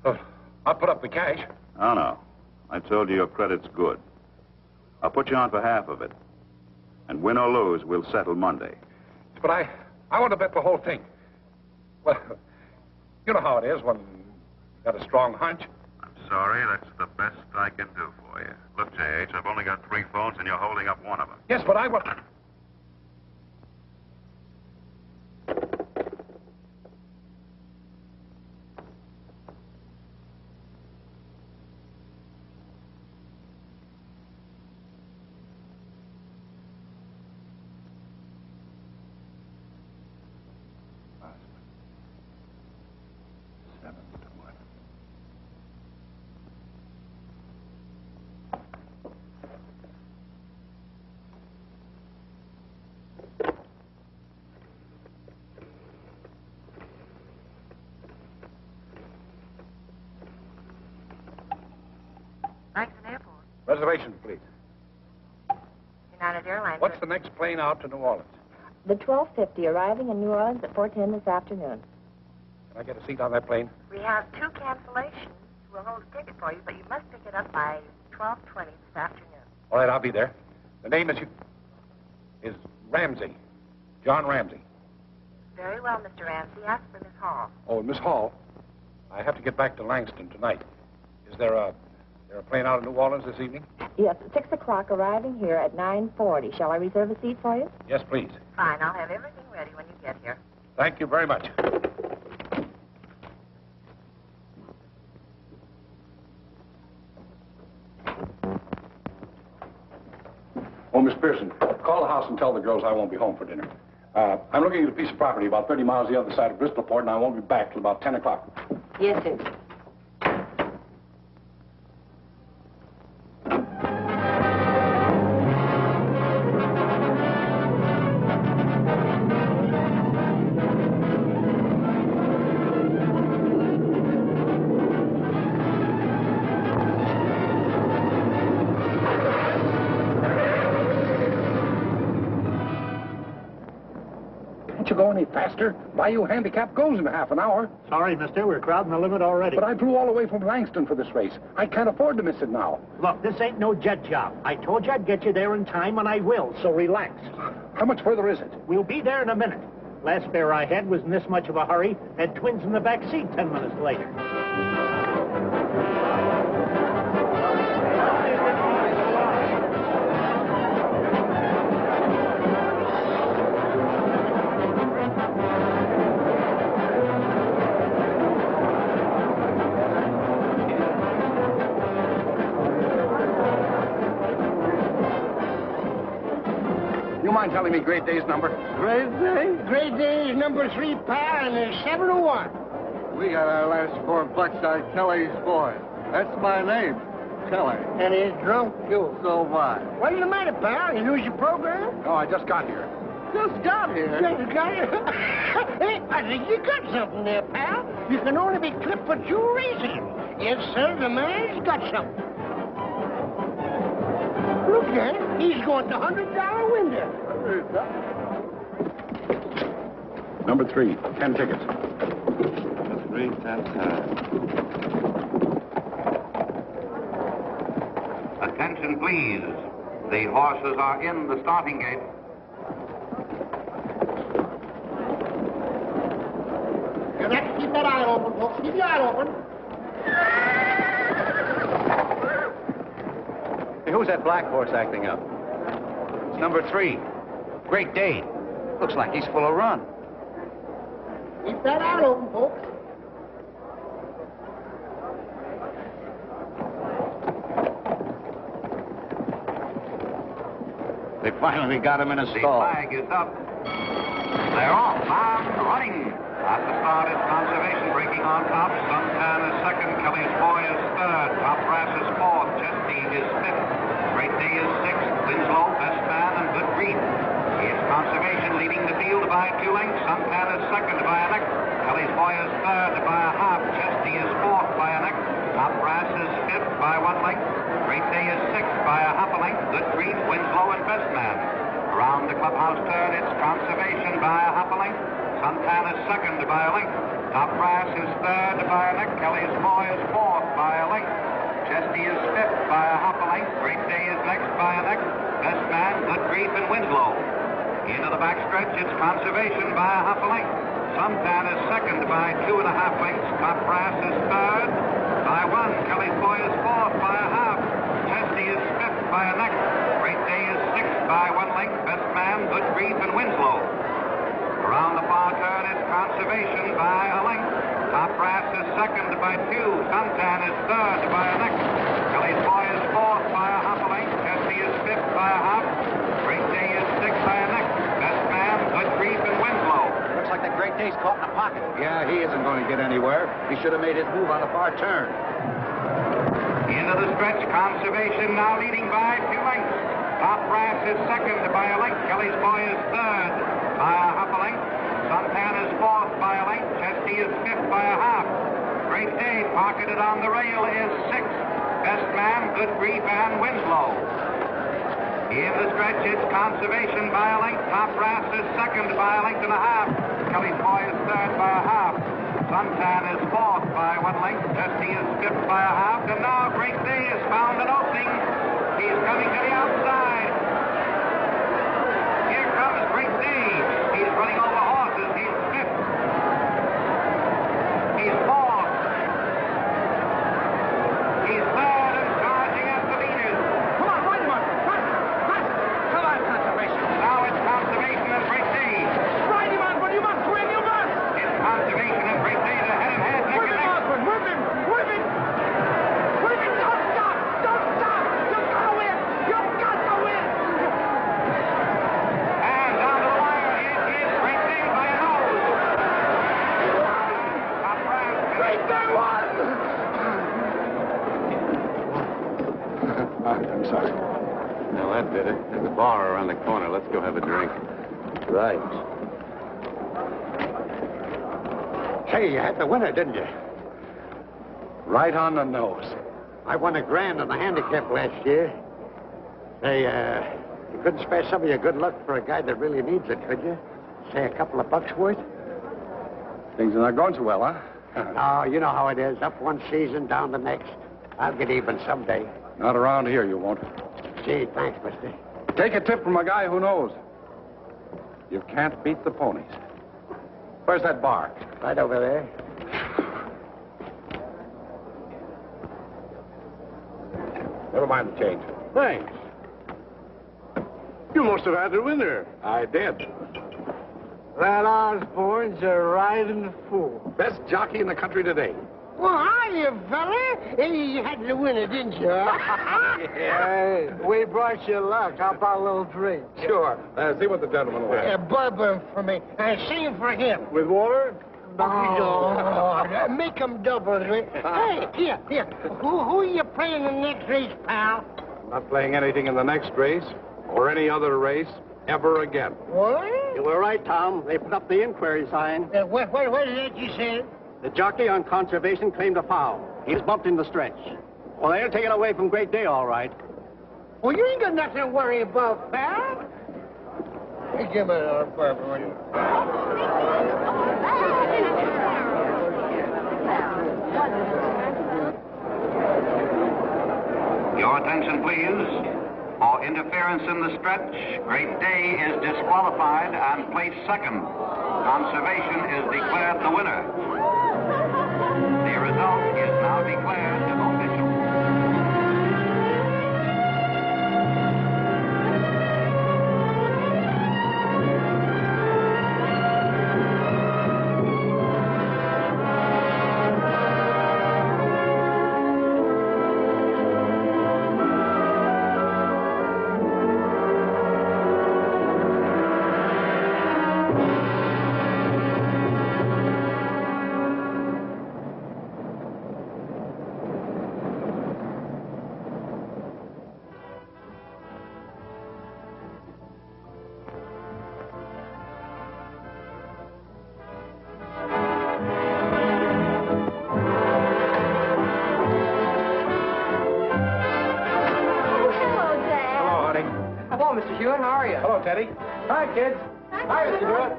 I'll put up the cash. Oh, no. I told you your credit's good. I'll put you on for half of it. And win or lose, we'll settle Monday. But I want to bet the whole thing. Well, you know how it is when you've got a strong hunch. I'm sorry, that's the best I can do for you. Look, J.H., I've only got 3 phones, and you're holding up one of them. Yes, but I will... Langston Airport. Reservation, please. United Airlines. What's the next plane out to New Orleans? The 1250 arriving in New Orleans at 4:10 this afternoon. Can I get a seat on that plane? We have 2 cancellations. We'll hold a ticket for you, but you must pick it up by 12:20 this afternoon. All right, I'll be there. The name is Ramsey. John Ramsey. Very well, Mr. Ramsey. Ask for Miss Hall. Oh, Miss Hall, I have to get back to Langston tonight. Is there a plane out of New Orleans this evening? Yes, 6 o'clock, arriving here at 9:40. Shall I reserve a seat for you? Yes, please. Fine. I'll have everything ready when you get here. Thank you very much. Oh, Miss Pearson, call the house and tell the girls I won't be home for dinner. I'm looking at a piece of property about 30 miles the other side of Bristolport, and I won't be back till about 10 o'clock. Yes, sir. Can't you go any faster? Bayou Handicap goes in half an hour. Sorry, mister. We're crowding the limit already. But I flew all the way from Langston for this race. I can't afford to miss it now. Look, this ain't no jet job. I told you I'd get you there in time, and I will, so relax. How much further is it? We'll be there in a minute. Last fare I had was in this much of a hurry. Had twins in the back seat 10 minutes later. You mind telling me Great Day's number? Great Day is number 3, pal, and there's 7 to 1. We got our last 4 bucks on Kelly's boy. That's my name, Kelly. And he's drunk, too. So am I. What's the matter, pal? You lose your program? No, I just got here. Just got here. Just got here? Hey, I think you got something there, pal. You can only be clipped for 2 reasons. Yes, sir, the man's got something. Look at him. He's going to $100 window. Number 3, 10 tickets. Number 3, 10 times. Attention, please. The horses are in the starting gate. You got to keep that eye open, folks. Keep your eye open. Hey, who's that black horse acting up? It's number 3. Great Day. Looks like he's full of run. Keep that eye open, folks. They finally got him in a The stall. flag is up. They're off, bound, running. At the start is Conservation breaking on top. Suntan is second. Kelly's Boy is third. Top Brass is fourth. Chesty is fifth. Great Day is sixth. Winslow, Best Man, and Good Grief. It's Conservation leading the field by 2 lengths. Suntan is second by a neck. Kelly's Boy is third by a half. Chesty is fourth by a neck. Top Brass is fifth by 1 length. Great Day is sixth by a half a length. Good Grief, Winslow, and Best Man. Around the clubhouse turn, it's Conservation by a half a length. Suntan is second by a length. Top Brass is third by a neck. Kelly's Boy is fourth by a length. Chesty is fifth by a half a length. Great Day is next by a neck. Best Man, Good Grief, and Winslow. Into the backstretch, it's Conservation by a half a length. Suntan is second by 2.5 lengths. Top Brass is third by 1. Kelly's Boy is fourth by a half. Chesty is fifth by a neck. Great Day is sixth by 1 length. Best Man, Good Grief, and Winslow. Around the far turn, it's Conservation by a length. Top Brass is second by 2. Suntan is third by a neck. Kelly's Boy is fourth by a half a length. Chesty is fifth by a half. Great Day is sixth by a neck. Best Man, Good Grief, and Winslow. Looks like the Great Day's caught in a pocket. Yeah, he isn't going to get anywhere. He should have made his move on the far turn. Into the stretch, Conservation now leading by 2 lengths. Top Brass is second by a length. Kelly's Boy is third by a half a length. Suntan is fourth by a length. Chesty is fifth by a half. Great Day, pocketed on the rail, is sixth. Best Man, Good Grief, and Winslow. In the stretch, it's Conservation by a length. Top Brass is second by a length and a half. Kelly's Boy is third by a half. Suntan is fourth by 1 length. Dusty is fifth by a half. And now Great Day has found an opening. He's coming to the outside. Here comes Great Day. He's running over horses. He's fifth. He's fourth. He's third and charging at the leaders. Come on, ride him on. Run. Come on, Conservation. Now it's Conservation and Great Day. Ride him on, but you must win, you must. It's Conservation and Great Day. They're head and head. Whip him, Osborne, whip him. Whip him. Whip him. Don't stop. Don't stop. You've got to win. You've got to win. And down to the wire. It is Great Day by a nose. Great Day won. I'm sorry. Now, that did it. There's a bar around the corner. Let's go have a drink. Right. Hey, you had the winner, didn't you? Right on the nose. I won $1,000 on the handicap last year. Hey, you couldn't spare some of your good luck for a guy that really needs it, could you? Say a couple of bucks worth? Things are not going so well, huh? No, you know how it is. Up one season, down the next. I'll get even someday. Not around here, you won't. Gee, thanks, mister. Take a tip from a guy who knows. You can't beat the ponies. Where's that bar? Right over there. Never mind the change. Thanks. You must have had the winner. I did. That Osborne's a riding fool. Best jockey in the country today. Well, hiya, fella. You had the winner, didn't you? Yeah, we brought you luck. How about a little drink? Sure. See what the gentleman wants. Bourbon for me. Same for him. With water? Oh, make him double drink. Hey, here. Who are you playing in the next race, pal? I'm not playing anything in the next race or any other race ever again. What? You were right, Tom. They put up the inquiry sign. What is that you said? The jockey on Conservation claimed a foul. He's bumped in the stretch. Well, they'll take it away from Great Day, all right. Well, you ain't got nothing to worry about, pal. Hey, give me another bourbon, will you? Your attention, please. For interference in the stretch, Great Day is disqualified and placed second. Conservation is declared the winner. The result is now declared official. Mr. Hewitt. How are you? Hello, Teddy. Hi, kids. Hi, Mr. Hewitt.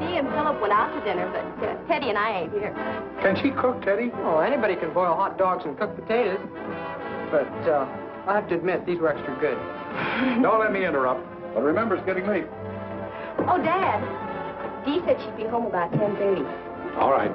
Dee and Philip went out to dinner, but Teddy and I ain't here. Can she cook, Teddy? Oh, anybody can boil hot dogs and cook potatoes. But I have to admit, these were extra good. Don't let me interrupt. But remember, it's getting late. Oh, Dad. Dee said she'd be home about 10:30. All right.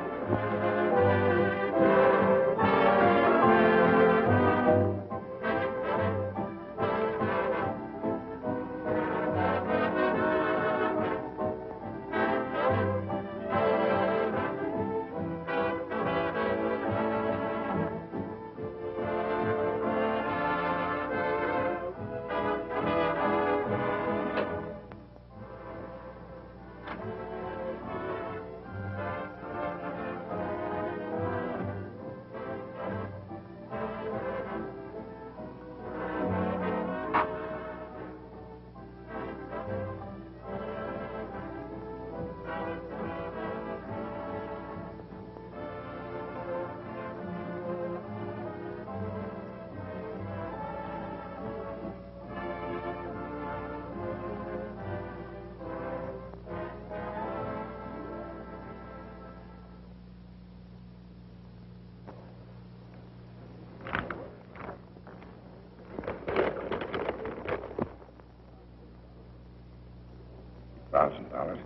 $1,000.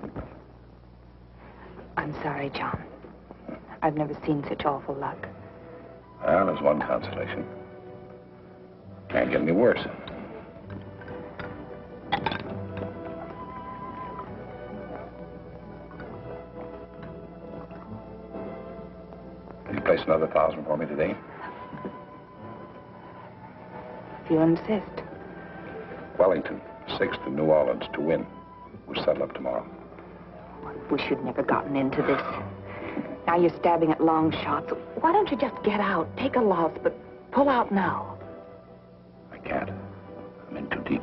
I'm sorry, John. I've never seen such awful luck. Well, there's one consolation. Can't get any worse. Can you place another 1,000 for me today? If you insist. Wellington, 6th in New Orleans to win. We'll settle up tomorrow. I wish you'd never gotten into this. Now you're stabbing at long shots. Why don't you just get out? Take a loss, but pull out now. I can't. I'm in too deep.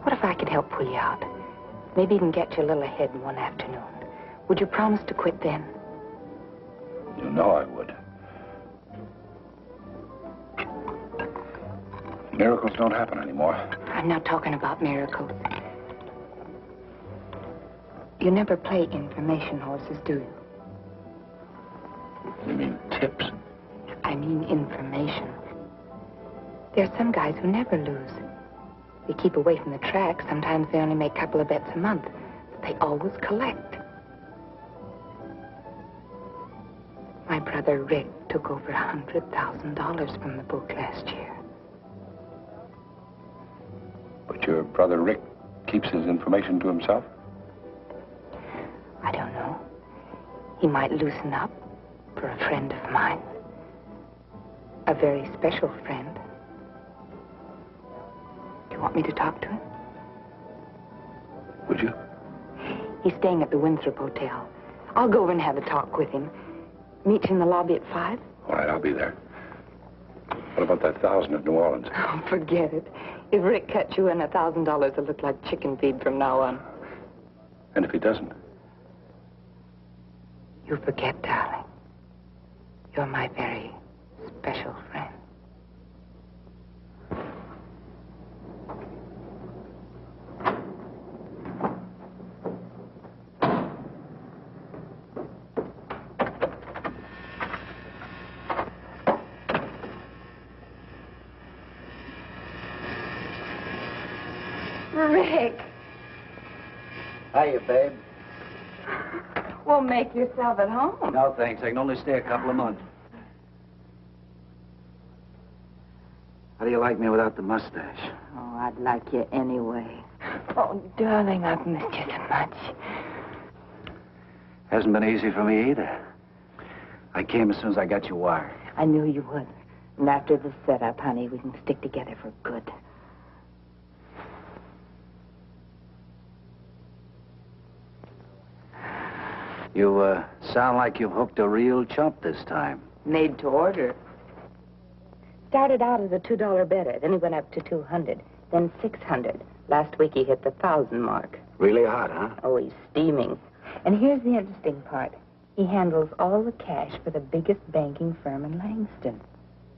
What if I could help pull you out? Maybe even get you a little ahead in one afternoon. Would you promise to quit then? You know I would. Miracles don't happen anymore. I'm not talking about miracles. You never play information horses, do you? You mean tips? I mean information. There are some guys who never lose. They keep away from the track. Sometimes they only make a couple of bets a month. But they always collect. My brother Rick took over $100,000 from the book last year. But your brother Rick keeps his information to himself? I don't know. He might loosen up for a friend of mine. A very special friend. Do you want me to talk to him? Would you? He's staying at the Winthrop Hotel. I'll go over and have a talk with him. Meet you in the lobby at 5? All right, I'll be there. What about that 1,000 at New Orleans? Oh, forget it. If Rick cuts you in, $1,000 will look like chicken feed from now on. And if he doesn't? You forget, darling. You're my very special friend. Rick. Hiya, babe. Well, make yourself at home. No, thanks. I can only stay a couple of months. How do you like me without the mustache? Oh, I'd like you anyway. Oh, darling, I've missed you so much. Hasn't been easy for me either. I came as soon as I got your wire. I knew you would. And after the setup, honey, we can stick together for good. You, sound like you've hooked a real chump this time. Made to order. Started out as a $2 bettor, then he went up to 200, then 600. Last week he hit the 1,000 mark. Really hot, huh? Oh, he's steaming. And here's the interesting part. He handles all the cash for the biggest banking firm in Langston.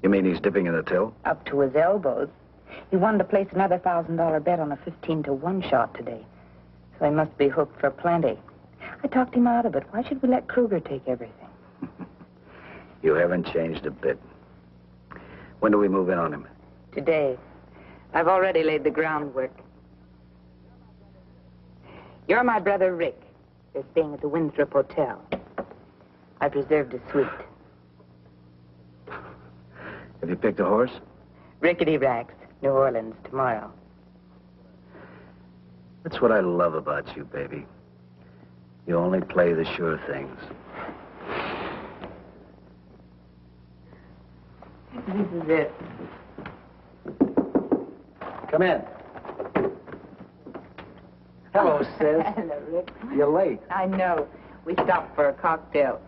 You mean he's dipping in the till? Up to his elbows. He wanted to place another $1,000 bet on a 15-to-1 shot today. So he must be hooked for plenty. I talked him out of it. Why should we let Kruger take everything? You haven't changed a bit. When do we move in on him? Today. I've already laid the groundwork. You're my brother Rick. They're staying at the Winthrop Hotel. I've reserved a suite. Have you picked a horse? Rickety Racks, New Orleans, tomorrow. That's what I love about you, baby. You only play the sure things. This is it. Come in. Hello, sis. Hello, Rick. You're late. I know. We stopped for a cocktail.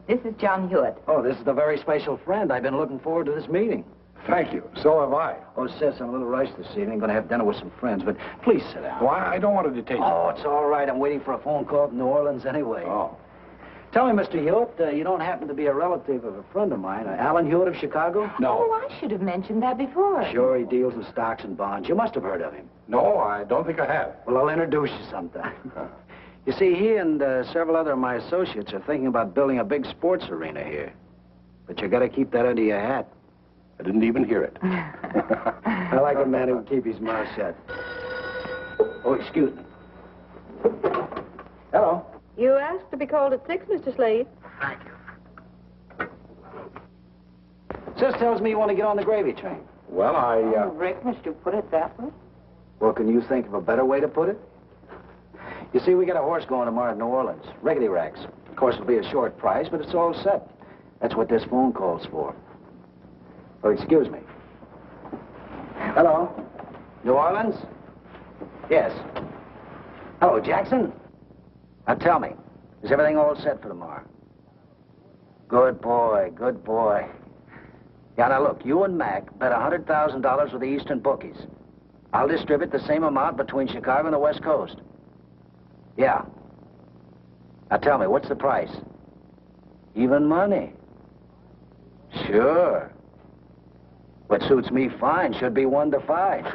This is John Hewitt. Oh, this is a very special friend. I've been looking forward to this meeting. Thank you. So have I. Oh, sis, I'm a little rushed this evening. Going to have dinner with some friends, but please sit down. Well, I don't want to detain you. Oh, it's all right. I'm waiting for a phone call from New Orleans anyway. Oh. Tell me, Mr. Hewitt, you don't happen to be a relative of a friend of mine, Alan Hewitt of Chicago? No. Oh, I should have mentioned that before. Sure, he deals in stocks and bonds. You must have heard of him. No, I don't think I have. Well, I'll introduce you sometime. You see, he and several other of my associates are thinking about building a big sports arena here. But you got to keep that under your hat. I didn't even hear it. I like a man who can keep his mouth shut. Oh, excuse me. Hello. You asked to be called at 6, Mr. Slade. Thank you. Sis tells me you want to get on the gravy train. Well, Oh, Rick, must you put it that way? Well, can you think of a better way to put it? You see, we got a horse going tomorrow to New Orleans. Rickety racks. Of course, it'll be a short price, but it's all set. That's what this phone call's for. Oh, excuse me. Hello? New Orleans? Yes. Hello, Jackson? Now tell me, is everything all set for tomorrow? Good boy, good boy. Yeah, now look, you and Mac bet $100,000 with the Eastern bookies. I'll distribute the same amount between Chicago and the West Coast. Yeah. Now tell me, what's the price? Even money. Sure. What suits me fine should be 1 to 5.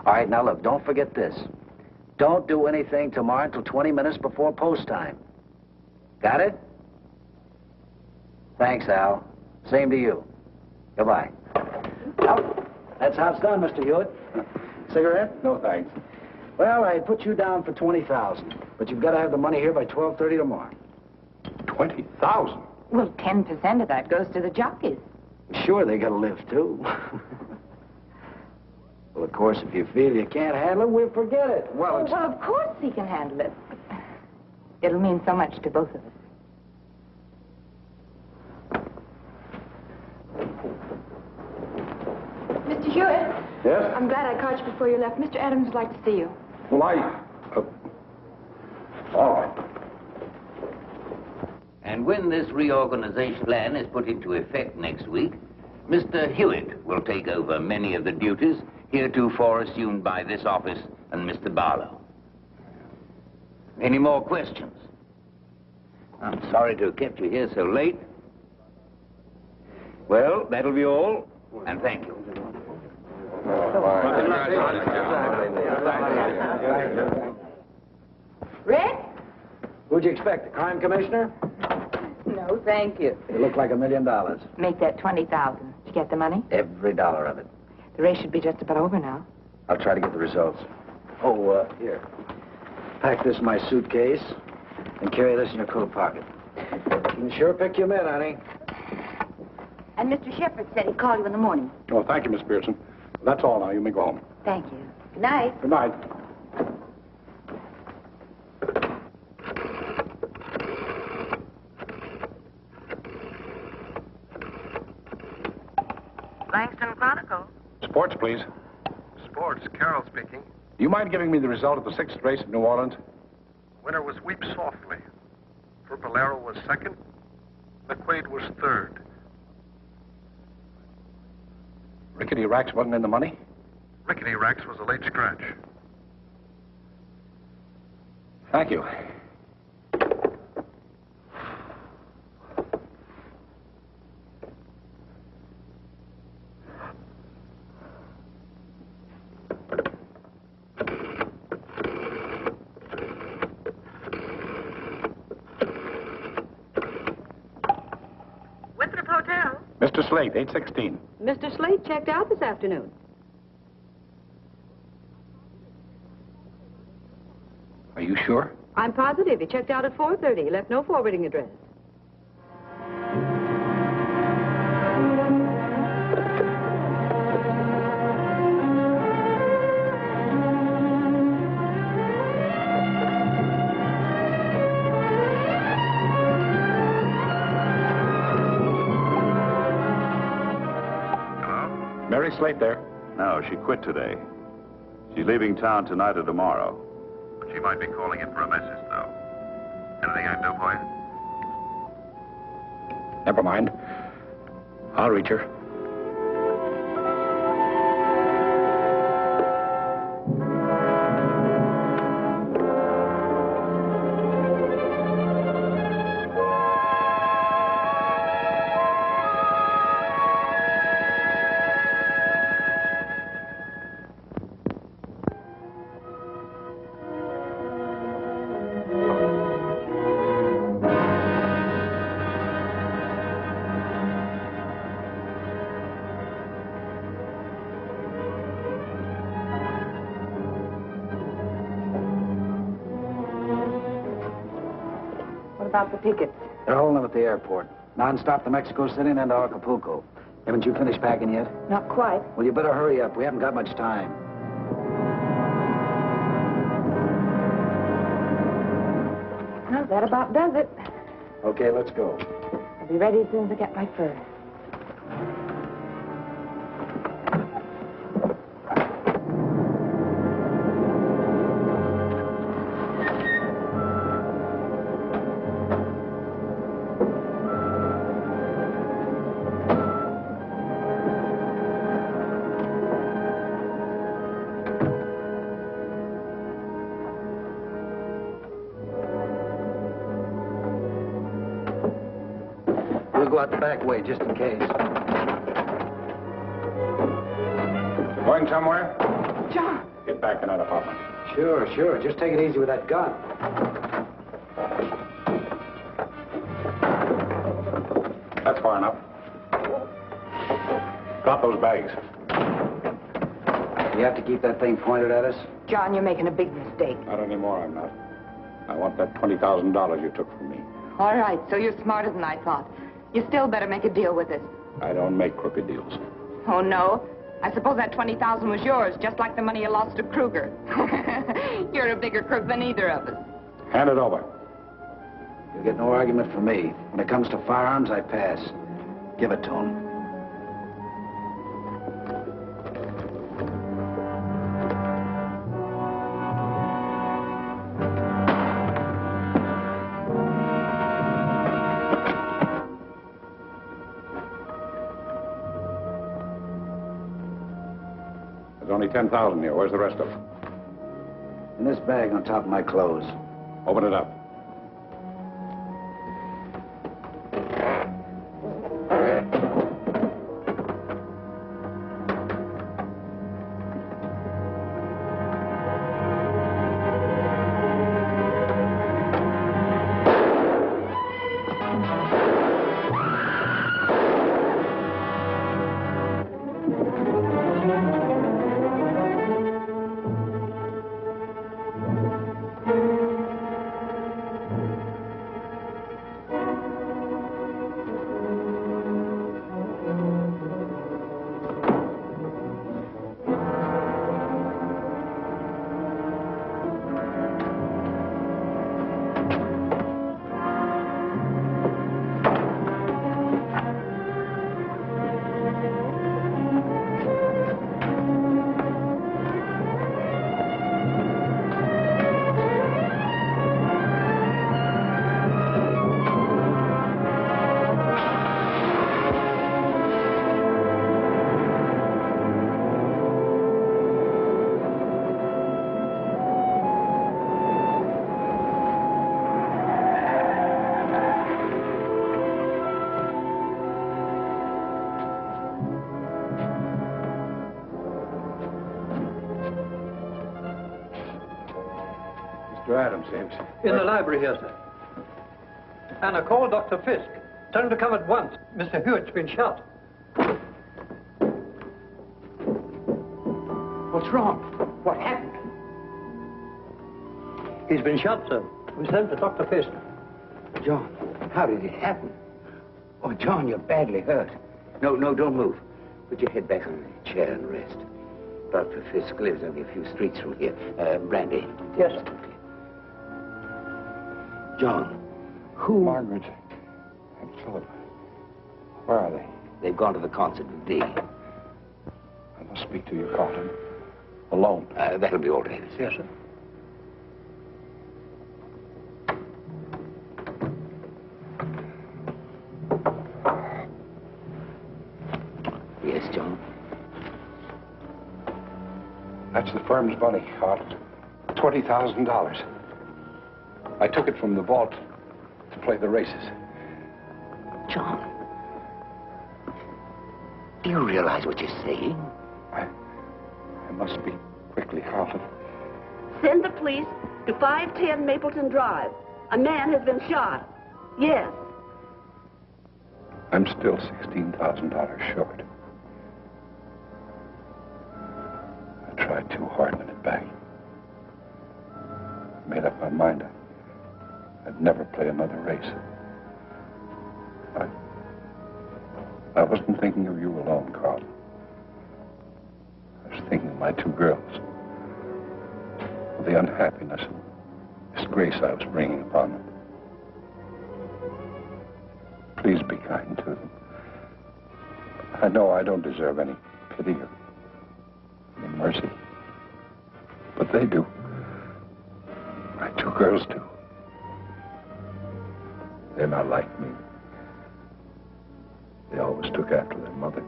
All right, now look, don't forget this. Don't do anything tomorrow until 20 minutes before post time. Got it? Thanks, Al. Same to you. Goodbye. Well, that's how it's done, Mr. Hewitt. Cigarette? No, thanks. Well, I put you down for 20,000, but you've got to have the money here by 12:30 tomorrow. 20,000? Well, 10% of that goes to the jockeys. Sure, they got to live, too. Well, of course, if you feel you can't handle it, we'll forget it. Well, of course he can handle it. It'll mean so much to both of us. Mr. Hewitt? Yes? I'm glad I caught you before you left. Mr. Adams would like to see you. Well, all right. And when this reorganization plan is put into effect next week, Mr. Hewitt will take over many of the duties heretofore assumed by this office and Mr. Barlow. Any more questions? I'm sorry to have kept you here so late. Well, that'll be all, and thank you. Rick? Who'd you expect, the crime commissioner? No, thank you. You look like $1 million. Make that 20,000. Did you get the money? Every dollar of it. The race should be just about over now. I'll try to get the results. Oh, here. Pack this in my suitcase and carry this in your coat pocket. You can sure pick your men, honey. And Mr. Shepherd said he'd call you in the morning. Oh, thank you, Miss Pearson. That's all now. You may go home. Thank you. Good night. Good night. Langston Chronicle. Sports, please. Sports, Carroll speaking. Do you mind giving me the result of the 6th race at New Orleans? Winner was Weep Softly. Purpolero was second. McQuaid was third. Rickety Racks wasn't in the money? Rickety Racks was a late scratch. Thank you. Winthrop Hotel. Mr. Slate, 816. Mr. Slade checked out this afternoon. Are you sure? I'm positive. He checked out at 4:30. He left no forwarding address. Mary Slate there. No, she quit today. She's leaving town tonight or tomorrow. But she might be calling in for a message, though. Anything I can do for you? Never mind. I'll reach her. about the tickets? They're holding them at the airport. Non-stop to Mexico City and then to Acapulco. Haven't you finished packing yet? Not quite. Well, you better hurry up. We haven't got much time. Well, that about does it. Okay, let's go. I'll be ready as soon as I get my furs. We'll go out the back way, just in case. Going somewhere? John! Get back in that apartment. Sure, sure. Just take it easy with that gun. That's far enough. Drop those bags. You have to keep that thing pointed at us? John, you're making a big mistake. Not anymore, I'm not. I want that $20,000 you took from me. All right, so you're smarter than I thought. You still better make a deal with us. I don't make crooked deals. Oh, no? I suppose that $20,000 was yours, just like the money you lost to Kruger. You're a bigger crook than either of us. Hand it over. You'll get no argument from me. When it comes to firearms, I pass. Give it to him. There's only 10,000 here. Where's the rest of it? In this bag on top of my clothes. Open it up. Mr. Adams, James. In the library here, sir. Anna, call Dr. Fisk. Tell him to come at once. Mr. Hewitt's been shot. What's wrong? What happened? He's been shot, sir. We sent for Dr. Fisk. John, how did it happen? Oh, John, you're badly hurt. No, don't move. Put your head back on the chair and rest. Dr. Fisk lives only a few streets from here. Brandy. Yes, sir. John, who... Margaret and Philip. Where are they? They've gone to the concert with Dee. I must speak to you, Carlton. Alone. That'll be all, Davis. Yes, sir. Yes, John? That's the firm's money, Carlton. $20,000. I took it from the vault to play the races. John, do you realize what you're saying? I must speak quickly, Carlton. Send the police to 510 Mapleton Drive. A man has been shot. Yes. I'm still $16,000 short. I tried too hard to win it back. Made up my mind. I'd never play another race. I wasn't thinking of you alone, Carl. I was thinking of my two girls. Of the unhappiness and disgrace I was bringing upon them. Please be kind to them. I know I don't deserve any pity or any mercy. But they do. My two girls do. They're not like me. They always took after their mother.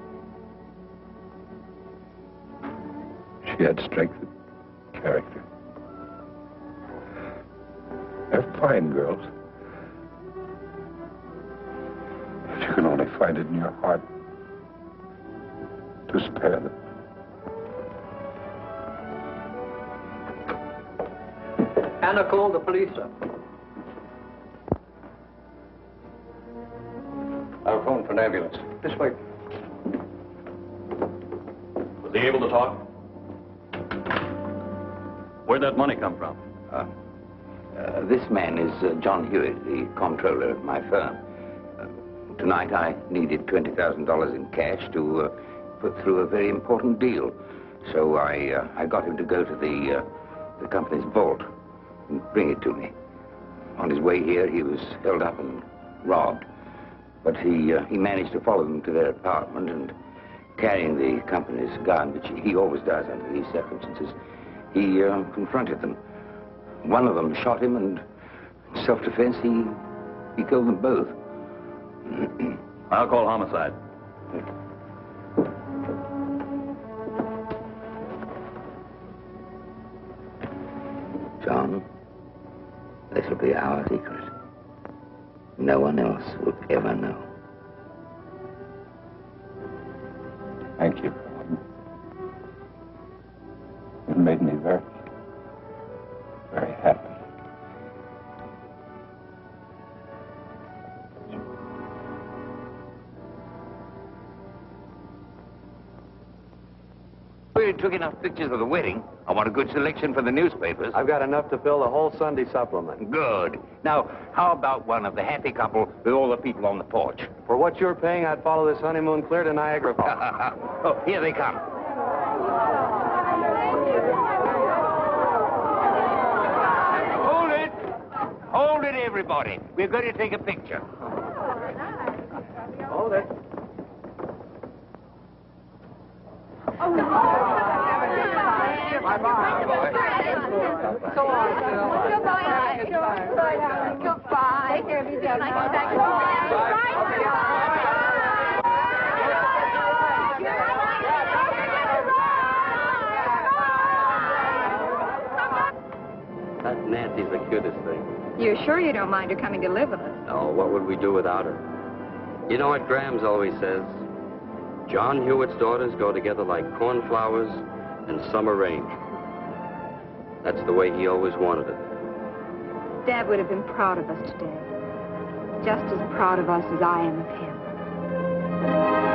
She had strength and character. They're fine girls. If you can only find it in your heart to spare them. Anna called the police, sir. I'll phone for an ambulance. This way. Was he able to talk? Where'd that money come from? This man is John Hewitt, the comptroller of my firm. Tonight I needed $20,000 in cash to put through a very important deal. So I got him to go to the company's vault and bring it to me. On his way here, he was held up and robbed. But he managed to follow them to their apartment and, carrying the company's gun, which he always does under these circumstances, he confronted them. One of them shot him, and in self-defense, he killed them both. I'll call homicide. John, this will be our secret. No one else will ever know. Thank you. It made me very, very happy. We took enough pictures of the wedding. I want a good selection for the newspapers. I've got enough to fill the whole Sunday supplement. Good. Now, how about one of the happy couple with all the people on the porch? For what you're paying, I'd follow this honeymoon clear to Niagara Falls. Oh, here they come. Hold it. Hold it, everybody. We're going to take a picture. Hold it. Goodbye. Take care of yourself. That Nancy's the cutest thing. You're sure you don't mind her coming to live with us? No, what would we do without her? You know what Graham's always says? John Hewitt's daughters go together like cornflowers and summer rain. That's the way he always wanted it. Dad would have been proud of us today. Just as proud of us as I am of him.